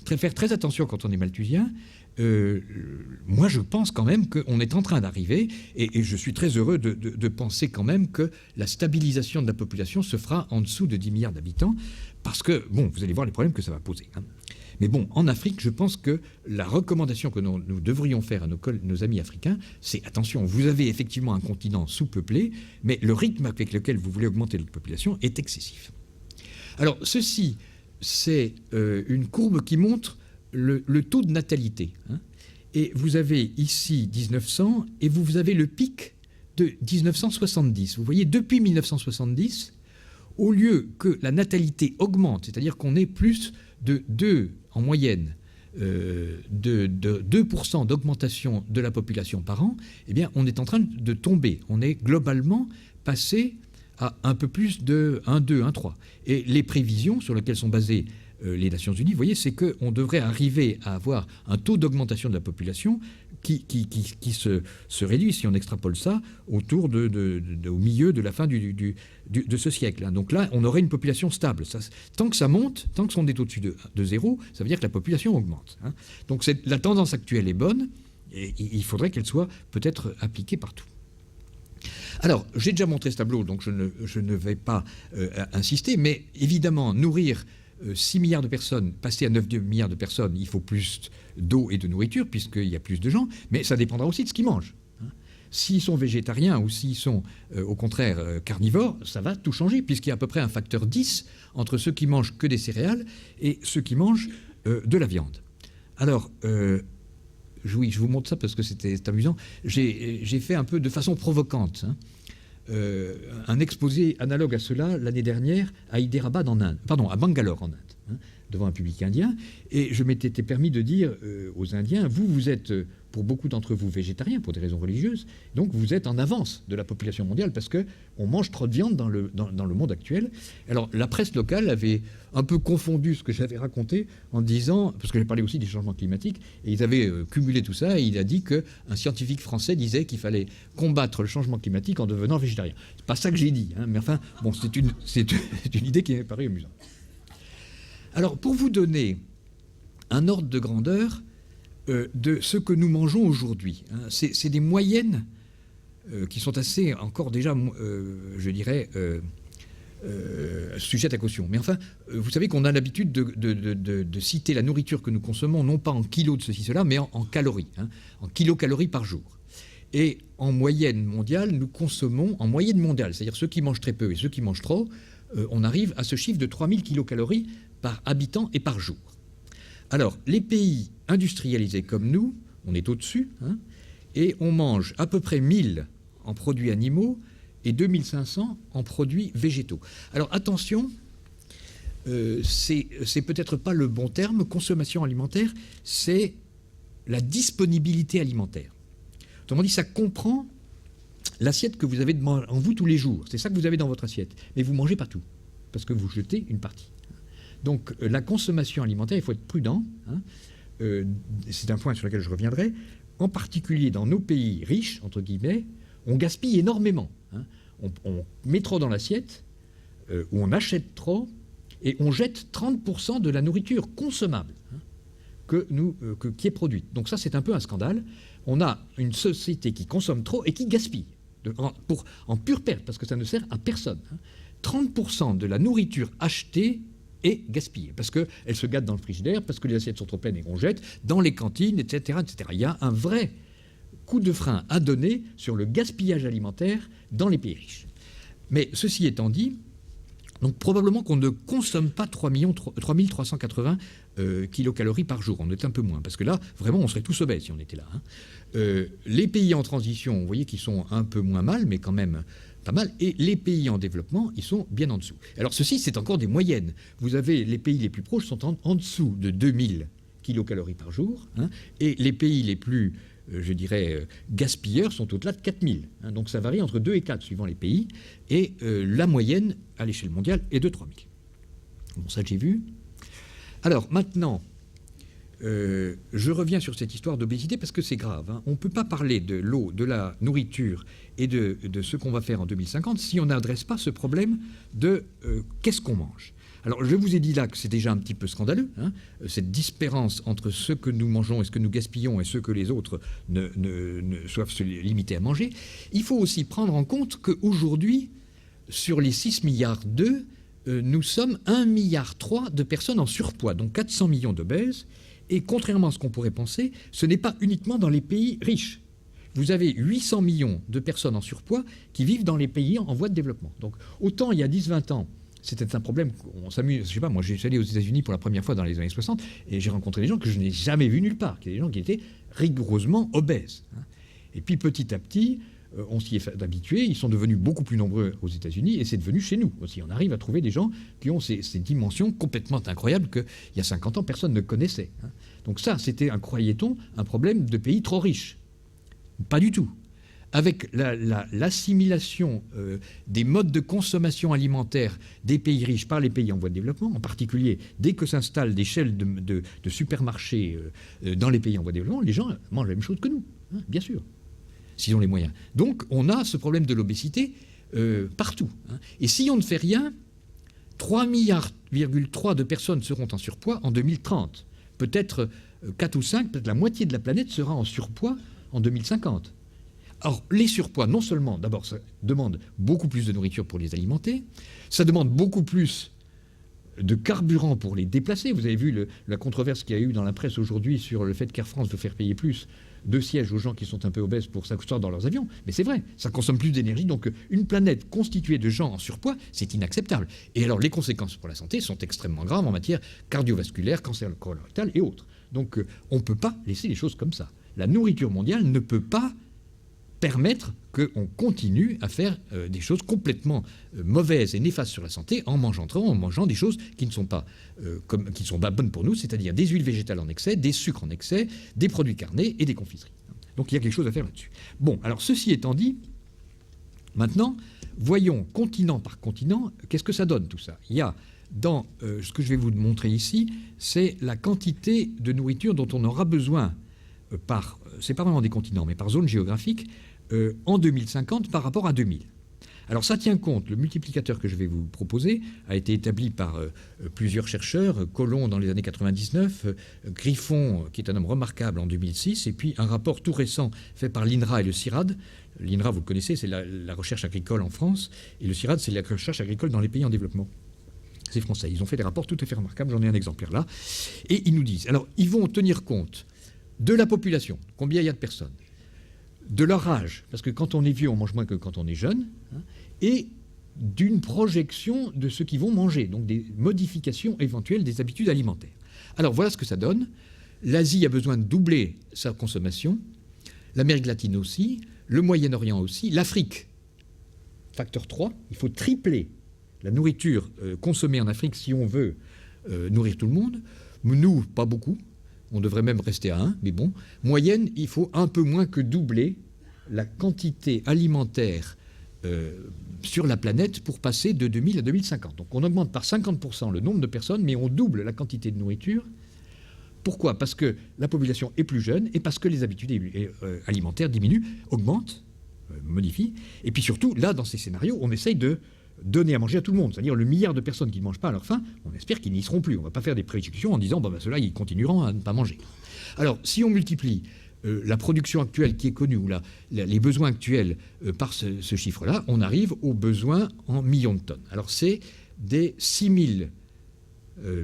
B: Faire très attention quand on est malthusien. Moi, je pense quand même qu'on est en train d'arriver, et je suis très heureux de penser quand même que la stabilisation de la population se fera en dessous de 10 milliards d'habitants, parce que, bon, vous allez voir les problèmes que ça va poser. Mais bon, en Afrique, je pense que la recommandation que nous devrions faire à nos amis africains, c'est attention, vous avez effectivement un continent sous-peuplé, mais le rythme avec lequel vous voulez augmenter votre population est excessif. Alors, ceci, c'est une courbe qui montre le taux de natalité. Et vous avez ici 1900, et vous avez le pic de 1970. Vous voyez, depuis 1970, au lieu que la natalité augmente, c'est-à-dire qu'on ait plus de 2, en moyenne, de 2% d'augmentation de la population par an, eh bien, on est en train de tomber. On est globalement passé à un peu plus de 1,2, 1,3. Et les prévisions sur lesquelles sont basées les Nations Unies, vous voyez, c'est qu'on devrait arriver à avoir un taux d'augmentation de la population qui se réduit, si on extrapole ça, autour au milieu de la fin de ce siècle. Donc là, on aurait une population stable. Tant que ça monte, tant qu'on est au-dessus de zéro, ça veut dire que la population augmente. Donc la tendance actuelle est bonne, et il faudrait qu'elle soit peut-être appliquée partout. Alors, j'ai déjà montré ce tableau, donc je ne vais pas insister, mais évidemment, nourrir 6 milliards de personnes, passer à 9 milliards de personnes, il faut plus d'eau et de nourriture, puisqu'il y a plus de gens, mais ça dépendra aussi de ce qu'ils mangent. S'ils sont végétariens ou s'ils sont, au contraire, carnivores, ça va tout changer, puisqu'il y a à peu près un facteur 10 entre ceux qui mangent que des céréales et ceux qui mangent de la viande. Alors, oui, je vous montre ça parce que c'est amusant. J'ai fait un peu de façon provocante un exposé analogue à cela l'année dernière à Hyderabad en Inde, pardon, à Bangalore en Inde, devant un public indien, et je m'étais permis de dire aux Indiens, vous êtes, pour beaucoup d'entre vous, végétariens pour des raisons religieuses, donc vous êtes en avance de la population mondiale parce qu'on mange trop de viande dans le monde actuel. Alors la presse locale avait un peu confondu ce que j'avais raconté en disant, parce que j'ai parlé aussi des changements climatiques, et ils avaient cumulé tout ça, et il a dit qu'un scientifique français disait qu'il fallait combattre le changement climatique en devenant végétarien. C'est pas ça que j'ai dit, mais enfin, bon, c'est une idée qui m'est parue amusante. Alors, pour vous donner un ordre de grandeur de ce que nous mangeons aujourd'hui, hein, c'est des moyennes qui sont assez, encore déjà, je dirais, sujettes à caution. Mais enfin, vous savez qu'on a l'habitude de citer la nourriture que nous consommons, non pas en kilos de ceci, cela, mais en calories, hein, en kilocalories par jour. Et en moyenne mondiale, nous consommons, en moyenne mondiale, c'est-à-dire ceux qui mangent très peu et ceux qui mangent trop, on arrive à ce chiffre de 3000 kilocalories par habitant et par jour. Alors, les pays industrialisés comme nous, on est au-dessus, hein, et on mange à peu près 1000 en produits animaux et 2500 en produits végétaux. Alors, attention, c'est peut-être pas le bon terme, consommation alimentaire, c'est la disponibilité alimentaire. Autrement dit, ça comprend l'assiette que vous avez en vous tous les jours. C'est ça que vous avez dans votre assiette. Mais vous ne mangez pas tout, parce que vous jetez une partie. Donc la consommation alimentaire, il faut être prudent. Hein. C'est un point sur lequel je reviendrai. En particulier dans nos pays riches, entre guillemets, on gaspille énormément. Hein. On met trop dans l'assiette, ou on achète trop, et on jette 30% de la nourriture consommable, hein, qui est produite. Donc ça, c'est un peu un scandale. On a une société qui consomme trop et qui gaspille, en pure perte, parce que ça ne sert à personne. Hein. 30% de la nourriture achetée est gaspillée, parce qu'elle se gâte dans le frigidaire, parce que les assiettes sont trop pleines et qu'on jette, dans les cantines, etc., etc. Il y a un vrai coup de frein à donner sur le gaspillage alimentaire dans les pays riches. Mais ceci étant dit, donc probablement qu'on ne consomme pas 3380 kilocalories par jour. On est un peu moins, parce que là, vraiment, on serait tous obèses si on était là. Hein. Les pays en transition, vous voyez qu'ils sont un peu moins mal, mais quand même pas mal. Et les pays en développement, ils sont bien en dessous. Alors ceci, c'est encore des moyennes. Vous avez les pays les plus proches sont en dessous de 2000 kilocalories par jour, hein, et les pays les plus, je dirais, gaspilleurs sont au-delà de 4000. Hein, donc ça varie entre 2 et 4 suivant les pays. Et la moyenne à l'échelle mondiale est de 3000. Bon, ça j'ai vu. Alors maintenant, je reviens sur cette histoire d'obésité parce que c'est grave. Hein. On ne peut pas parler de l'eau, de la nourriture et de ce qu'on va faire en 2050 si on n'adresse pas ce problème de qu'est-ce qu'on mange. Alors je vous ai dit là que c'est déjà un petit peu scandaleux, hein, cette différence entre ce que nous mangeons et ce que nous gaspillons et ce que les autres ne doivent se limiter à manger. Il faut aussi prendre en compte qu'aujourd'hui, sur les 6 milliards d'œufs, nous sommes 1,3 milliard de personnes en surpoids, donc 400 millions d'obèses. Et contrairement à ce qu'on pourrait penser, ce n'est pas uniquement dans les pays riches. Vous avez 800 millions de personnes en surpoids qui vivent dans les pays en voie de développement. Donc autant il y a 10-20 ans, c'était un problème, on s'amuse, je sais pas, moi j'ai allé aux États-Unis pour la première fois dans les années 60 et j'ai rencontré des gens que je n'ai jamais vus nulle part, des gens qui étaient rigoureusement obèses. Et puis petit à petit, on s'y est habitué, ils sont devenus beaucoup plus nombreux aux États-Unis et c'est devenu chez nous aussi. On arrive à trouver des gens qui ont ces dimensions complètement incroyables qu'il y a 50 ans, personne ne connaissait. Donc ça, c'était, croyait-on, un problème de pays trop riches. Pas du tout. Avec l'assimilation des modes de consommation alimentaire des pays riches par les pays en voie de développement, en particulier dès que s'installent des chaînes de supermarchés dans les pays en voie de développement, les gens mangent la même chose que nous, hein, bien sûr, s'ils ont les moyens. Donc on a ce problème de l'obésité partout. Hein. Et si on ne fait rien, 3,3 milliards de personnes seront en surpoids en 2030. Peut-être 4 ou 5, peut-être la moitié de la planète sera en surpoids en 2050. Or, les surpoids, non seulement, d'abord, ça demande beaucoup plus de nourriture pour les alimenter, ça demande beaucoup plus de carburant pour les déplacer. Vous avez vu la controverse qu'il y a eu dans la presse aujourd'hui sur le fait qu'Air France veut faire payer plus de sièges aux gens qui sont un peu obèses pour s'asseoir dans leurs avions. Mais c'est vrai, ça consomme plus d'énergie. Donc une planète constituée de gens en surpoids, c'est inacceptable. Et alors les conséquences pour la santé sont extrêmement graves en matière cardiovasculaire, cancer colorectal et autres. Donc on ne peut pas laisser les choses comme ça. La nourriture mondiale ne peut pas permettre qu'on continue à faire des choses complètement mauvaises et néfastes sur la santé en mangeant des choses qui ne sont pas bonnes pour nous, c'est-à-dire des huiles végétales en excès, des sucres en excès, des produits carnés et des confiseries. Donc il y a quelque chose à faire là-dessus. Bon, alors ceci étant dit, maintenant, voyons continent par continent, qu'est-ce que ça donne tout ça. Il y a dans ce que je vais vous montrer ici, c'est la quantité de nourriture dont on aura besoin c'est pas vraiment des continents, mais par zone géographique, en 2050 par rapport à 2000. Alors ça tient compte, le multiplicateur que je vais vous proposer a été établi par plusieurs chercheurs, Colomb dans les années 99, Griffon, qui est un homme remarquable en 2006, et puis un rapport tout récent fait par l'INRA et le CIRAD. L'INRA, vous le connaissez, c'est la recherche agricole en France, et le CIRAD, c'est la recherche agricole dans les pays en développement. C'est français. Ils ont fait des rapports tout à fait remarquables, j'en ai un exemplaire là. Et ils nous disent, alors ils vont tenir compte de la population, combien il y a de personnes, de leur âge, parce que quand on est vieux, on mange moins que quand on est jeune, hein, et d'une projection de ce qu'ils vont manger, donc des modifications éventuelles des habitudes alimentaires. Alors voilà ce que ça donne. L'Asie a besoin de doubler sa consommation, l'Amérique latine aussi, le Moyen-Orient aussi, l'Afrique, facteur 3, il faut tripler la nourriture consommée en Afrique si on veut nourrir tout le monde. Nous, pas beaucoup. On devrait même rester à 1, mais bon. Moyenne, il faut un peu moins que doubler la quantité alimentaire sur la planète pour passer de 2000 à 2050. Donc on augmente par 50% le nombre de personnes, mais on double la quantité de nourriture. Pourquoi? Parce que la population est plus jeune et parce que les habitudes alimentaires diminuent, augmentent, modifient. Et puis surtout, là, dans ces scénarios, on essaye de donner à manger à tout le monde, c'est-à-dire le milliard de personnes qui ne mangent pas à leur faim, on espère qu'ils n'y seront plus. On ne va pas faire des prédictions en disant ceux-là, ils continueront à ne pas manger. Alors, si on multiplie la production actuelle qui est connue, ou les besoins actuels par ce chiffre-là, on arrive aux besoins en millions de tonnes. Alors, c'est des 6 000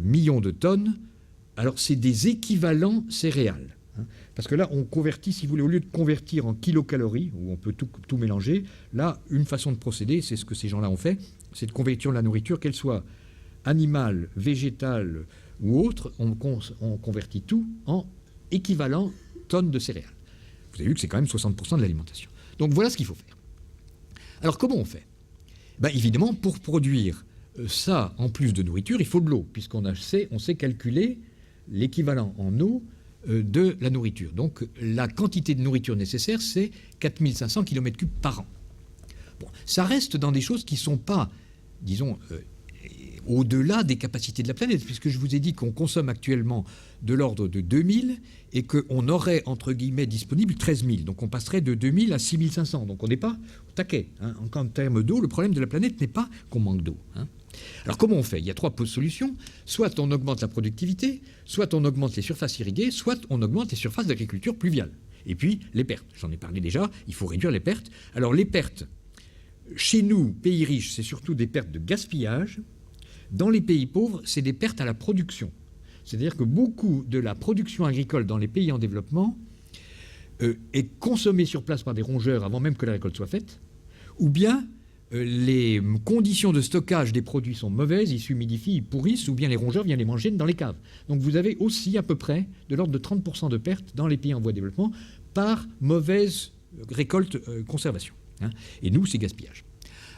B: millions de tonnes. Alors, c'est des équivalents céréales. Parce que là, on convertit, si vous voulez, au lieu de convertir en kilocalories, où on peut tout mélanger, là, une façon de procéder, c'est ce que ces gens-là ont fait, c'est de convertir la nourriture, qu'elle soit animale, végétale ou autre, on convertit tout en équivalent tonnes de céréales. Vous avez vu que c'est quand même 60% de l'alimentation. Donc voilà ce qu'il faut faire. Alors comment on fait? Évidemment, pour produire ça en plus de nourriture, il faut de l'eau, puisqu'on sait calculer l'équivalent en eau de la nourriture. Donc la quantité de nourriture nécessaire, c'est 4500 km3 par an. Bon, ça reste dans des choses qui ne sont pas, disons, au-delà des capacités de la planète, puisque je vous ai dit qu'on consomme actuellement de l'ordre de 2000 et qu'on aurait, entre guillemets, disponible 13 000. Donc on passerait de 2000 à 6500. Donc on n'est pas au taquet. Hein. En termes d'eau, le problème de la planète n'est pas qu'on manque d'eau. Hein. Alors comment on fait? Il y a 3 solutions. Soit on augmente la productivité, soit on augmente les surfaces irriguées, soit on augmente les surfaces d'agriculture pluviale. Et puis les pertes. J'en ai parlé déjà, il faut réduire les pertes. Alors les pertes, chez nous, pays riches, c'est surtout des pertes de gaspillage. Dans les pays pauvres, c'est des pertes à la production. C'est-à-dire que beaucoup de la production agricole dans les pays en développement est consommée sur place par des rongeurs avant même que la récolte soit faite, ou bien les conditions de stockage des produits sont mauvaises, ils s'humidifient, ils pourrissent, ou bien les rongeurs viennent les manger dans les caves. Donc vous avez aussi à peu près de l'ordre de 30% de pertes dans les pays en voie de développement par mauvaise récolte conservation. Hein. Et nous, c'est gaspillage.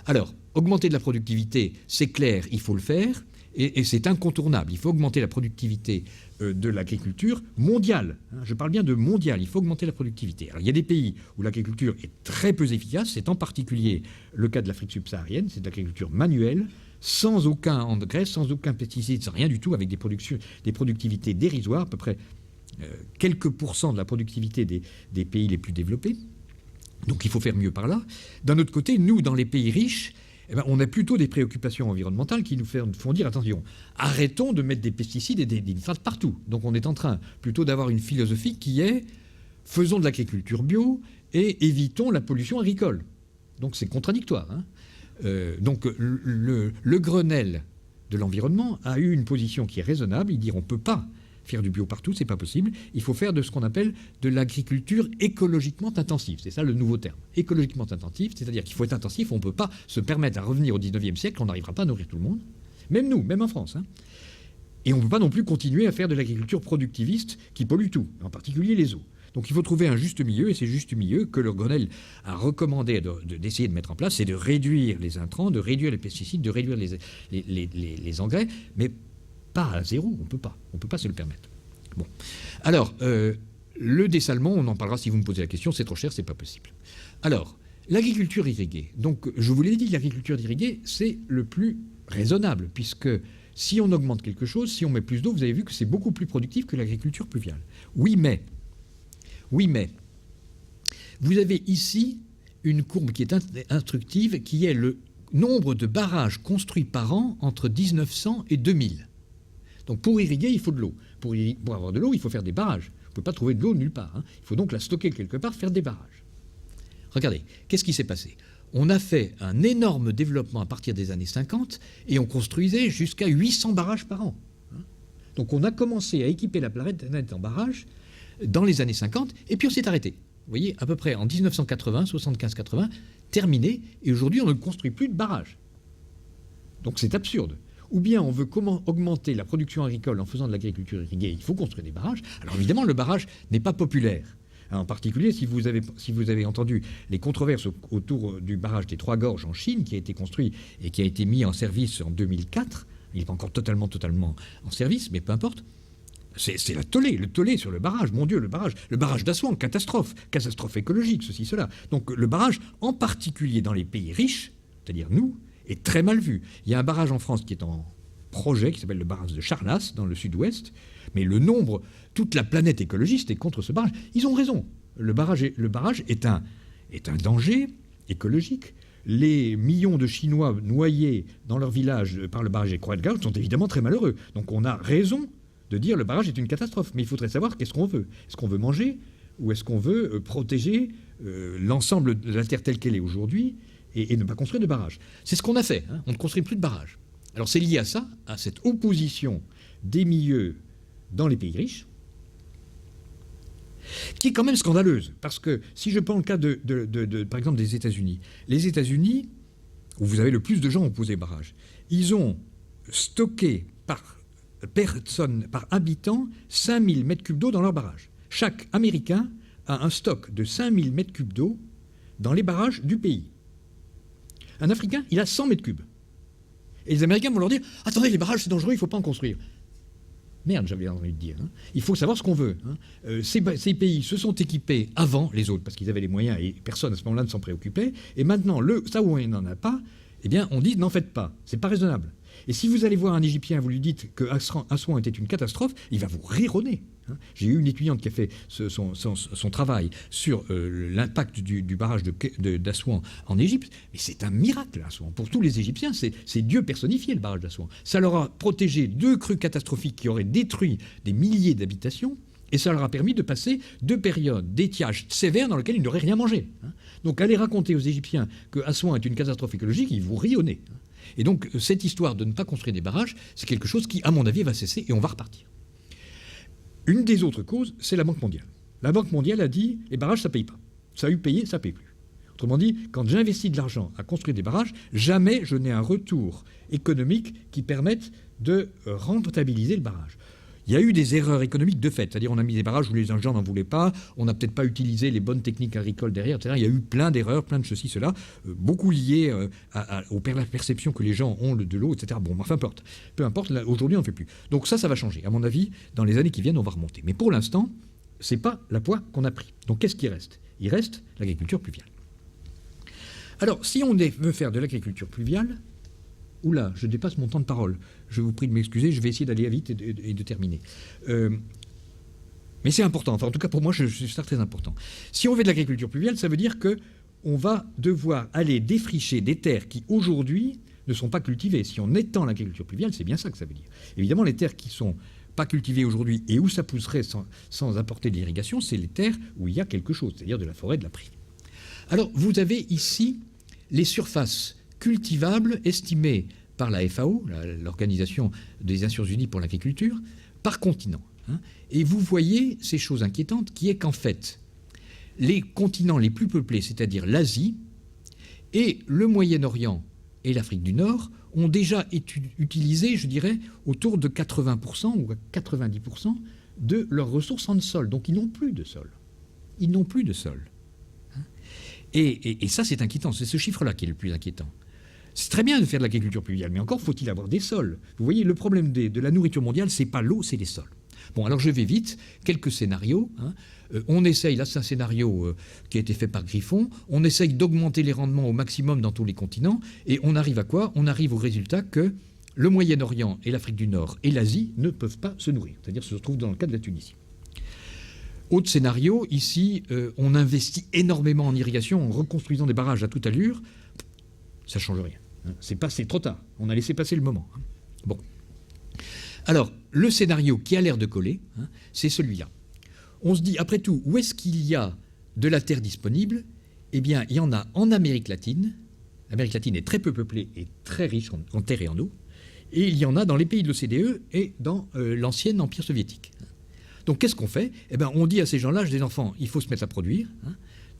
B: Alors, augmenter de la productivité, c'est clair, il faut le faire, et c'est incontournable. Il faut augmenter la productivité de l'agriculture mondiale. Hein, je parle bien de mondiale, il faut augmenter la productivité. Alors, il y a des pays où l'agriculture est très peu efficace, c'est en particulier le cas de l'Afrique subsaharienne, c'est de l'agriculture manuelle, sans aucun engrais, sans aucun pesticide, sans rien du tout, avec des productivités dérisoires, à peu près quelques pourcents de la productivité des pays les plus développés. Donc il faut faire mieux par là. D'un autre côté, nous, dans les pays riches, on a plutôt des préoccupations environnementales qui nous font dire, attention, arrêtons de mettre des pesticides et des nitrates partout. Donc on est en train plutôt d'avoir une philosophie qui est, faisons de l'agriculture bio et évitons la pollution agricole. Donc c'est contradictoire. Hein. Donc le Grenelle de l'environnement a eu une position qui est raisonnable. Il dit, on ne peut pas faire du bio partout, c'est pas possible. Il faut faire de ce qu'on appelle de l'agriculture écologiquement intensive. C'est ça le nouveau terme. Écologiquement intensive, c'est-à-dire qu'il faut être intensif, on ne peut pas se permettre à revenir au 19e siècle, on n'arrivera pas à nourrir tout le monde. Même nous, même en France. Hein. Et on ne peut pas non plus continuer à faire de l'agriculture productiviste qui pollue tout, en particulier les eaux. Donc il faut trouver un juste milieu, et c'est juste milieu que le Grenelle a recommandé d'essayer de mettre en place, c'est de réduire les intrants, de réduire les pesticides, de réduire les engrais, mais pas à zéro, on ne peut pas se le permettre. Bon. Alors, le dessalement, on en parlera si vous me posez la question, c'est trop cher, c'est pas possible. Alors, l'agriculture irriguée. Donc, je vous l'ai dit, l'agriculture irriguée, c'est le plus raisonnable, puisque si on augmente quelque chose, si on met plus d'eau, vous avez vu que c'est beaucoup plus productif que l'agriculture pluviale. Oui, mais, vous avez ici une courbe qui est instructive, qui est le nombre de barrages construits par an entre 1900 et 2000. Donc pour irriguer, il faut de l'eau. Pour avoir de l'eau, il faut faire des barrages. Vous ne pouvez pas trouver de l'eau nulle part. Hein. Il faut donc la stocker quelque part, faire des barrages. Regardez, qu'est-ce qui s'est passé? On a fait un énorme développement à partir des années 50 et on construisait jusqu'à 800 barrages par an. Donc on a commencé à équiper la planète en barrages dans les années 50 et puis on s'est arrêté. Vous voyez, à peu près en 1980, 75-80, terminé, et aujourd'hui on ne construit plus de barrages. Donc c'est absurde. Ou bien on veut comment augmenter la production agricole en faisant de l'agriculture irriguée, il faut construire des barrages. Alors évidemment, le barrage n'est pas populaire. En particulier, si vous avez entendu les controverses autour du barrage des Trois Gorges en Chine, qui a été construit et qui a été mis en service en 2004, il n'est pas encore totalement en service, mais peu importe. C'est le tollé sur le barrage. Mon Dieu, le barrage d'Assouan, catastrophe écologique, ceci, cela. Donc le barrage, en particulier dans les pays riches, c'est-à-dire nous, est très mal vu. Il y a un barrage en France qui est en projet, qui s'appelle le barrage de Charnas, dans le sud-ouest, mais toute la planète écologiste est contre ce barrage. Ils ont raison. Le barrage est un danger écologique. Les millions de Chinois noyés dans leur village par le barrage des Croix de Gauche sont évidemment très malheureux. Donc on a raison de dire le barrage est une catastrophe. Mais il faudrait savoir qu'est-ce qu'on veut. Est-ce qu'on veut manger ou est-ce qu'on veut protéger l'ensemble de la Terre telle qu'elle est aujourd'hui et ne pas construire de barrage? C'est ce qu'on a fait. Hein. On ne construit plus de barrage. Alors c'est lié à ça, à cette opposition des milieux dans les pays riches, qui est quand même scandaleuse. Parce que si je prends le cas par exemple des États-Unis, les États-Unis, où vous avez le plus de gens opposés au barrage, ils ont stocké par personne, par habitant, 5000 mètres cubes d'eau dans leur barrage. Chaque Américain a un stock de 5000 mètres cubes d'eau dans les barrages du pays. Un Africain, il a 100 mètres cubes. Et les Américains vont leur dire « Attendez, les barrages, c'est dangereux, il ne faut pas en construire. » Merde, j'avais envie de dire. Hein. Il faut savoir ce qu'on veut. Hein. Ces pays se sont équipés avant les autres, parce qu'ils avaient les moyens et personne à ce moment-là ne s'en préoccupait. Et maintenant, ça où on n'en a pas, eh bien, on dit n'en faites pas. C'est pas raisonnable. Et si vous allez voir un Égyptien, vous lui dites que Assouan était une catastrophe, il va vous rire au nez. Hein. J'ai eu une étudiante qui a fait son travail sur l'impact du barrage d'Assouan en Égypte. Mais c'est un miracle, Assouan. Pour tous les Égyptiens, c'est Dieu personnifié, le barrage d'Assouan. Ça leur a protégé 2 crues catastrophiques qui auraient détruit des milliers d'habitations. Et ça leur a permis de passer 2 périodes d'étiage sévères dans lesquelles ils n'auraient rien mangé. Hein. Donc, aller raconter aux Égyptiens que Assouan est une catastrophe écologique, ils vous rient au nez. Hein. Et donc, cette histoire de ne pas construire des barrages, c'est quelque chose qui, à mon avis, va cesser et on va repartir. Une des autres causes, c'est la Banque mondiale. La Banque mondiale a dit les barrages, ça ne paye pas. Ça a eu payé, ça ne paye plus. Autrement dit, quand j'investis de l'argent à construire des barrages, jamais je n'ai un retour économique qui permette de rentabiliser le barrage. Il y a eu des erreurs économiques de fait, c'est-à-dire on a mis des barrages où les gens n'en voulaient pas, on n'a peut-être pas utilisé les bonnes techniques agricoles derrière, etc. Il y a eu plein d'erreurs, plein de ceci, cela, beaucoup liées aux perceptions que les gens ont de l'eau, etc. Bon, enfin, peu importe, aujourd'hui on ne fait plus. Donc ça va changer. À mon avis, dans les années qui viennent, on va remonter. Mais pour l'instant, ce n'est pas la voie qu'on a pris. Donc qu'est-ce qui reste? Il reste l'agriculture pluviale. Alors, si on veut faire de l'agriculture pluviale, oula, je dépasse mon temps de parole. Je vous prie de m'excuser, je vais essayer d'aller vite et de terminer. Mais c'est important. Enfin, en tout cas, pour moi, c'est ça très important. Si on fait de l'agriculture pluviale, ça veut dire qu'on va devoir aller défricher des terres qui, aujourd'hui, ne sont pas cultivées. Si on étend l'agriculture pluviale, c'est bien ça que ça veut dire. Évidemment, les terres qui ne sont pas cultivées aujourd'hui et où ça pousserait sans apporter d'irrigation, c'est les terres où il y a quelque chose, c'est-à-dire de la forêt, de la prairie. Alors, vous avez ici les surfaces cultivables estimées par la FAO, l'Organisation des Nations Unies pour l'agriculture, par continent. Hein. Et vous voyez ces choses inquiétantes qui est qu'en fait, les continents les plus peuplés, c'est-à-dire l'Asie et le Moyen-Orient et l'Afrique du Nord, ont déjà utilisé, je dirais, autour de 80% ou 90% de leurs ressources en sol. Donc ils n'ont plus de sol. Ils n'ont plus de sol. Hein. Et ça, c'est inquiétant. C'est ce chiffre-là qui est le plus inquiétant. C'est très bien de faire de l'agriculture pluviale, mais encore faut-il avoir des sols. Vous voyez, le problème de la nourriture mondiale, c'est pas l'eau, c'est les sols. Bon, alors je vais vite. Quelques scénarios. Hein. On essaye, là c'est un scénario qui a été fait par Griffon, on essaye d'augmenter les rendements au maximum dans tous les continents, et on arrive à quoi? On arrive au résultat que le Moyen-Orient et l'Afrique du Nord et l'Asie ne peuvent pas se nourrir. C'est-à-dire se trouvent dans le cas de la Tunisie. Autre scénario, ici, on investit énormément en irrigation en reconstruisant des barrages à toute allure. Ça ne change rien. C'est trop tard. On a laissé passer le moment. Bon. Alors, le scénario qui a l'air de coller, c'est celui-là. On se dit, après tout, où est-ce qu'il y a de la terre disponible? Eh bien, il y en a en Amérique latine. L'Amérique latine est très peu peuplée et très riche en terre et en eau. Et il y en a dans les pays de l'OCDE et dans l'ancien Empire soviétique. Donc, qu'est-ce qu'on fait? Eh bien, on dit à ces gens-là, des enfants, il faut se mettre à produire.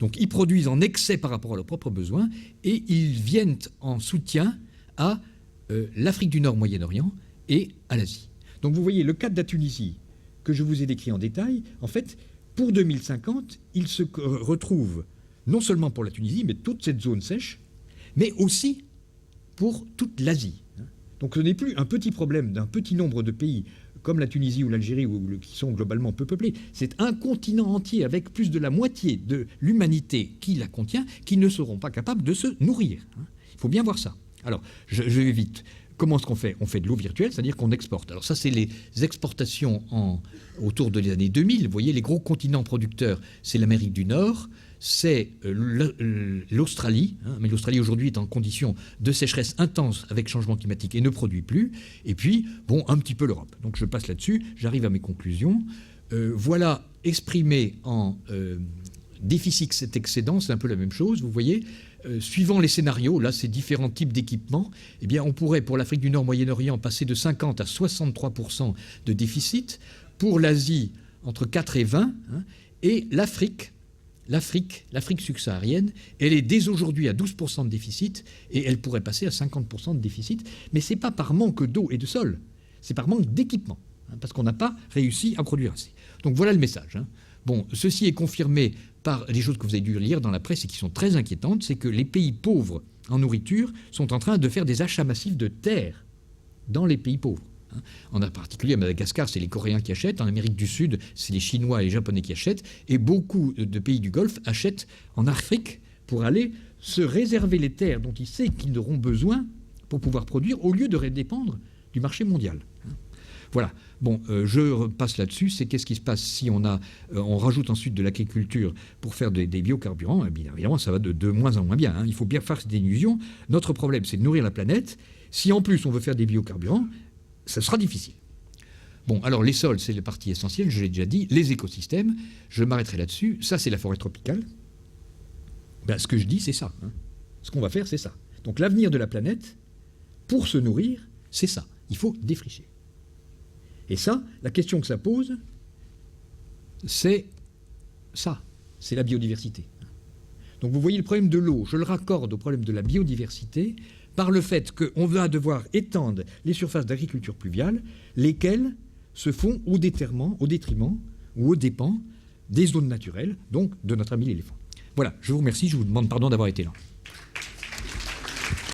B: Donc, ils produisent en excès par rapport à leurs propres besoins et ils viennent en soutien à l'Afrique du Nord, Moyen-Orient et à l'Asie. Donc, vous voyez, le cas de la Tunisie que je vous ai décrit en détail, en fait, pour 2050, il se retrouve non seulement pour la Tunisie, mais toute cette zone sèche, mais aussi pour toute l'Asie. Donc, ce n'est plus un petit problème d'un petit nombre de pays comme la Tunisie ou l'Algérie, qui sont globalement peu peuplés. C'est un continent entier avec plus de la moitié de l'humanité qui la contient, qui ne seront pas capables de se nourrir. Il faut bien voir ça. Alors, je vais vite. Comment est-ce qu'on fait? On fait de l'eau virtuelle, c'est-à-dire qu'on exporte. Alors ça, c'est les exportations autour des années 2000. Vous voyez, les gros continents producteurs, c'est l'Amérique du Nord, c'est l'Australie, mais l'Australie aujourd'hui est en condition de sécheresse intense avec changement climatique et ne produit plus. Et puis, bon, un petit peu l'Europe. Donc je passe là-dessus, j'arrive à mes conclusions. Voilà exprimé en déficit cet excédent, c'est un peu la même chose, vous voyez. Suivant les scénarios, là, ces différents types d'équipements, eh bien, on pourrait, pour l'Afrique du Nord, Moyen-Orient, passer de 50 à 63% de déficit. Pour l'Asie, entre 4 et 20. Et l'Afrique subsaharienne, elle est dès aujourd'hui à 12% de déficit et elle pourrait passer à 50% de déficit. Mais ce n'est pas par manque d'eau et de sol, c'est par manque d'équipement, parce qu'on n'a pas réussi à produire assez. Donc voilà le message. Bon, ceci est confirmé par les choses que vous avez dû lire dans la presse et qui sont très inquiétantes, c'est que les pays pauvres en nourriture sont en train de faire des achats massifs de terre dans les pays pauvres. En particulier à Madagascar, c'est les Coréens qui achètent. En Amérique du Sud, c'est les Chinois et les Japonais qui achètent. Et beaucoup de pays du Golfe achètent en Afrique pour aller se réserver les terres dont ils savent qu'ils auront besoin pour pouvoir produire, au lieu de dépendre du marché mondial. Voilà. Bon, je passe là-dessus. C'est qu'est-ce qui se passe si on rajoute ensuite de l'agriculture pour faire des biocarburants? Eh bien, évidemment, ça va de moins en moins bien. Il faut bien faire cette illusion. Notre problème, c'est de nourrir la planète. Si en plus on veut faire des biocarburants, ça sera difficile. Bon, alors les sols, c'est la partie essentielle, je l'ai déjà dit. Les écosystèmes, je m'arrêterai là-dessus. Ça, c'est la forêt tropicale. Ben, ce que je dis, c'est ça. Ce qu'on va faire, c'est ça. Donc l'avenir de la planète, pour se nourrir, c'est ça. Il faut défricher. Et ça, la question que ça pose, c'est ça. C'est la biodiversité. Donc vous voyez le problème de l'eau, je le raccorde au problème de la biodiversité, par le fait qu'on va devoir étendre les surfaces d'agriculture pluviale, lesquelles se font au détriment ou aux dépens des zones naturelles, donc de notre ami l'éléphant. Voilà, je vous remercie, je vous demande pardon d'avoir été là.